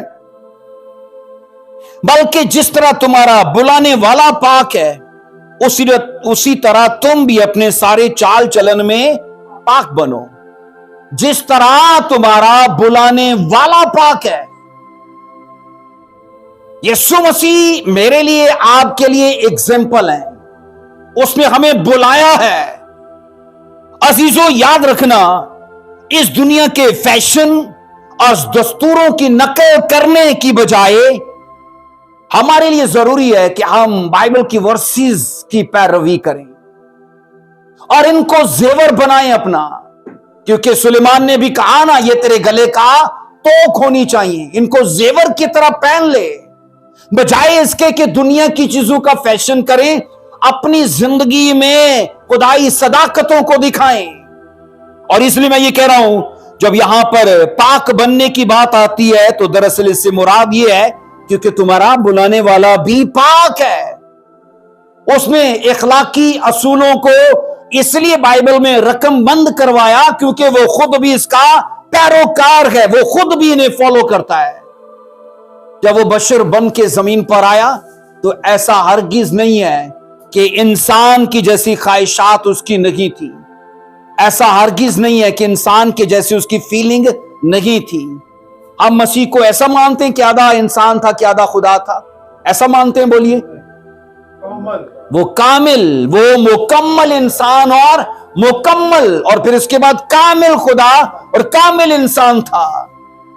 बल्कि जिस तरह तुम्हारा बुलाने वाला पाक है, उसी तरह तुम भी अपने सारे चाल चलन में पाक बनो। जिस तरह तुम्हारा बुलाने वाला पाक है। यीशु मसीह मेरे लिए, आपके लिए एग्जाम्पल है, उसने हमें बुलाया है। अजीजों, याद रखना, इस दुनिया के फैशन और दस्तूरों की नकल करने की बजाय हमारे लिए जरूरी है कि हम बाइबल की वर्सेस की पैरवी करें और इनको जेवर बनाएं अपना, क्योंकि सुलेमान ने भी कहा ना, ये तेरे गले का तोक होनी चाहिए, इनको जेवर की तरह पहन ले, बजाय इसके कि दुनिया की चीजों का फैशन करें, अपनी जिंदगी में खुदाई सदाकतों को दिखाएं। और इसलिए मैं ये कह रहा हूं, जब यहां पर पाक बनने की बात आती है तो दरअसल इससे मुराद ये है क्योंकि तुम्हारा बुलाने वाला भी पाक है। उसने इखलाकी असूलों को इसलिए बाइबल में रकमबंद करवाया क्योंकि वो खुद भी इसका पैरोकार है, वो खुद भी इन्हें फॉलो करता है। जब वो बशर बन के जमीन पर आया तो ऐसा हरगिज नहीं है कि इंसान की जैसी ख्वाहिशात उसकी नहीं थी, ऐसा हरगिज नहीं है कि इंसान के जैसी उसकी फीलिंग नहीं थी। हम मसीह को ऐसा मानते हैं कि आधा इंसान था कि आधा खुदा था, ऐसा मानते हैं? बोलिए। वो कामिल, वो मुकम्मल इंसान और मुकम्मल, और फिर उसके बाद कामिल खुदा और कामिल इंसान था।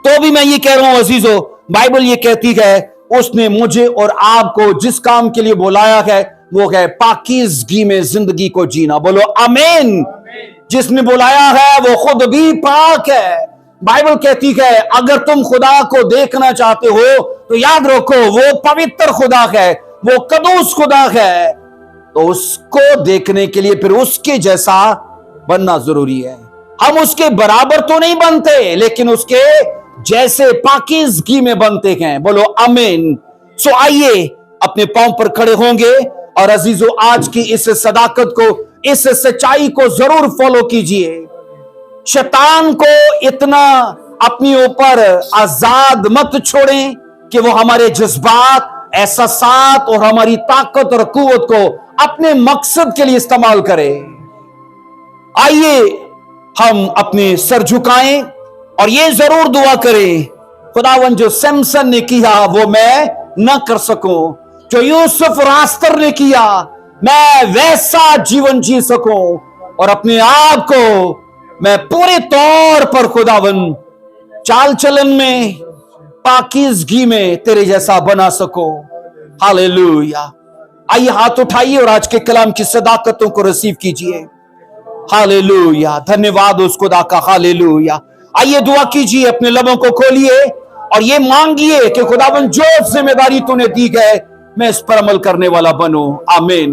तो भी मैं ये कह रहा हूं अजीजों, बाइबल ये कहती है उसने मुझे और आपको जिस काम के लिए बुलाया है वो है पाकीज़गी में जिंदगी को जीना। बोलो आमीन। जिसने बुलाया है वो खुद भी पाक है। बाइबल कहती है अगर तुम खुदा को देखना चाहते हो تو یاد رکھو وہ پوتر خدا ہے، وہ قدوس خدا ہے، تو اس کو دیکھنے کے لیے پھر اس کے جیسا بننا ضروری ہے۔ ہم اس کے برابر تو نہیں بنتے، لیکن اس کے جیسے پاکیزگی میں بنتے ہیں۔ بولو آمین۔ سو آئیے اپنے پاؤں پر کھڑے ہوں گے، اور عزیزو آج کی اس صداقت کو، اس سچائی کو ضرور فالو کیجئے۔ شیطان کو اتنا اپنی اوپر آزاد مت چھوڑیں کہ وہ ہمارے جذبات، احساسات اور ہماری طاقت اور قوت کو اپنے مقصد کے لیے استعمال کرے۔ آئیے ہم اپنے سر جھکائیں اور یہ ضرور دعا کریں، خداوند جو سمسن نے کیا وہ میں نہ کر سکوں، جو یوسف اور آستر نے کیا میں ویسا جیون جی سکوں، اور اپنے آپ کو میں پورے طور پر خداوند چال چلن میں، پاکیزگی میں تیرے جیسا بنا سکوں۔ ہاللیلویا۔ آئیے ہاتھ اٹھائیے اور آج کے کلام کی صداقتوں کو ریسیو کیجئے۔ ہاللیلویا، دھنیواد اس خدا کا، ہاللیلویا۔ آئیے دعا کیجئے، اپنے لبوں کو کھولیے اور یہ مانگیے کہ خداوند جو ذمہ داری تو نے دی ہے میں اس پر عمل کرنے والا بنوں۔ آمین۔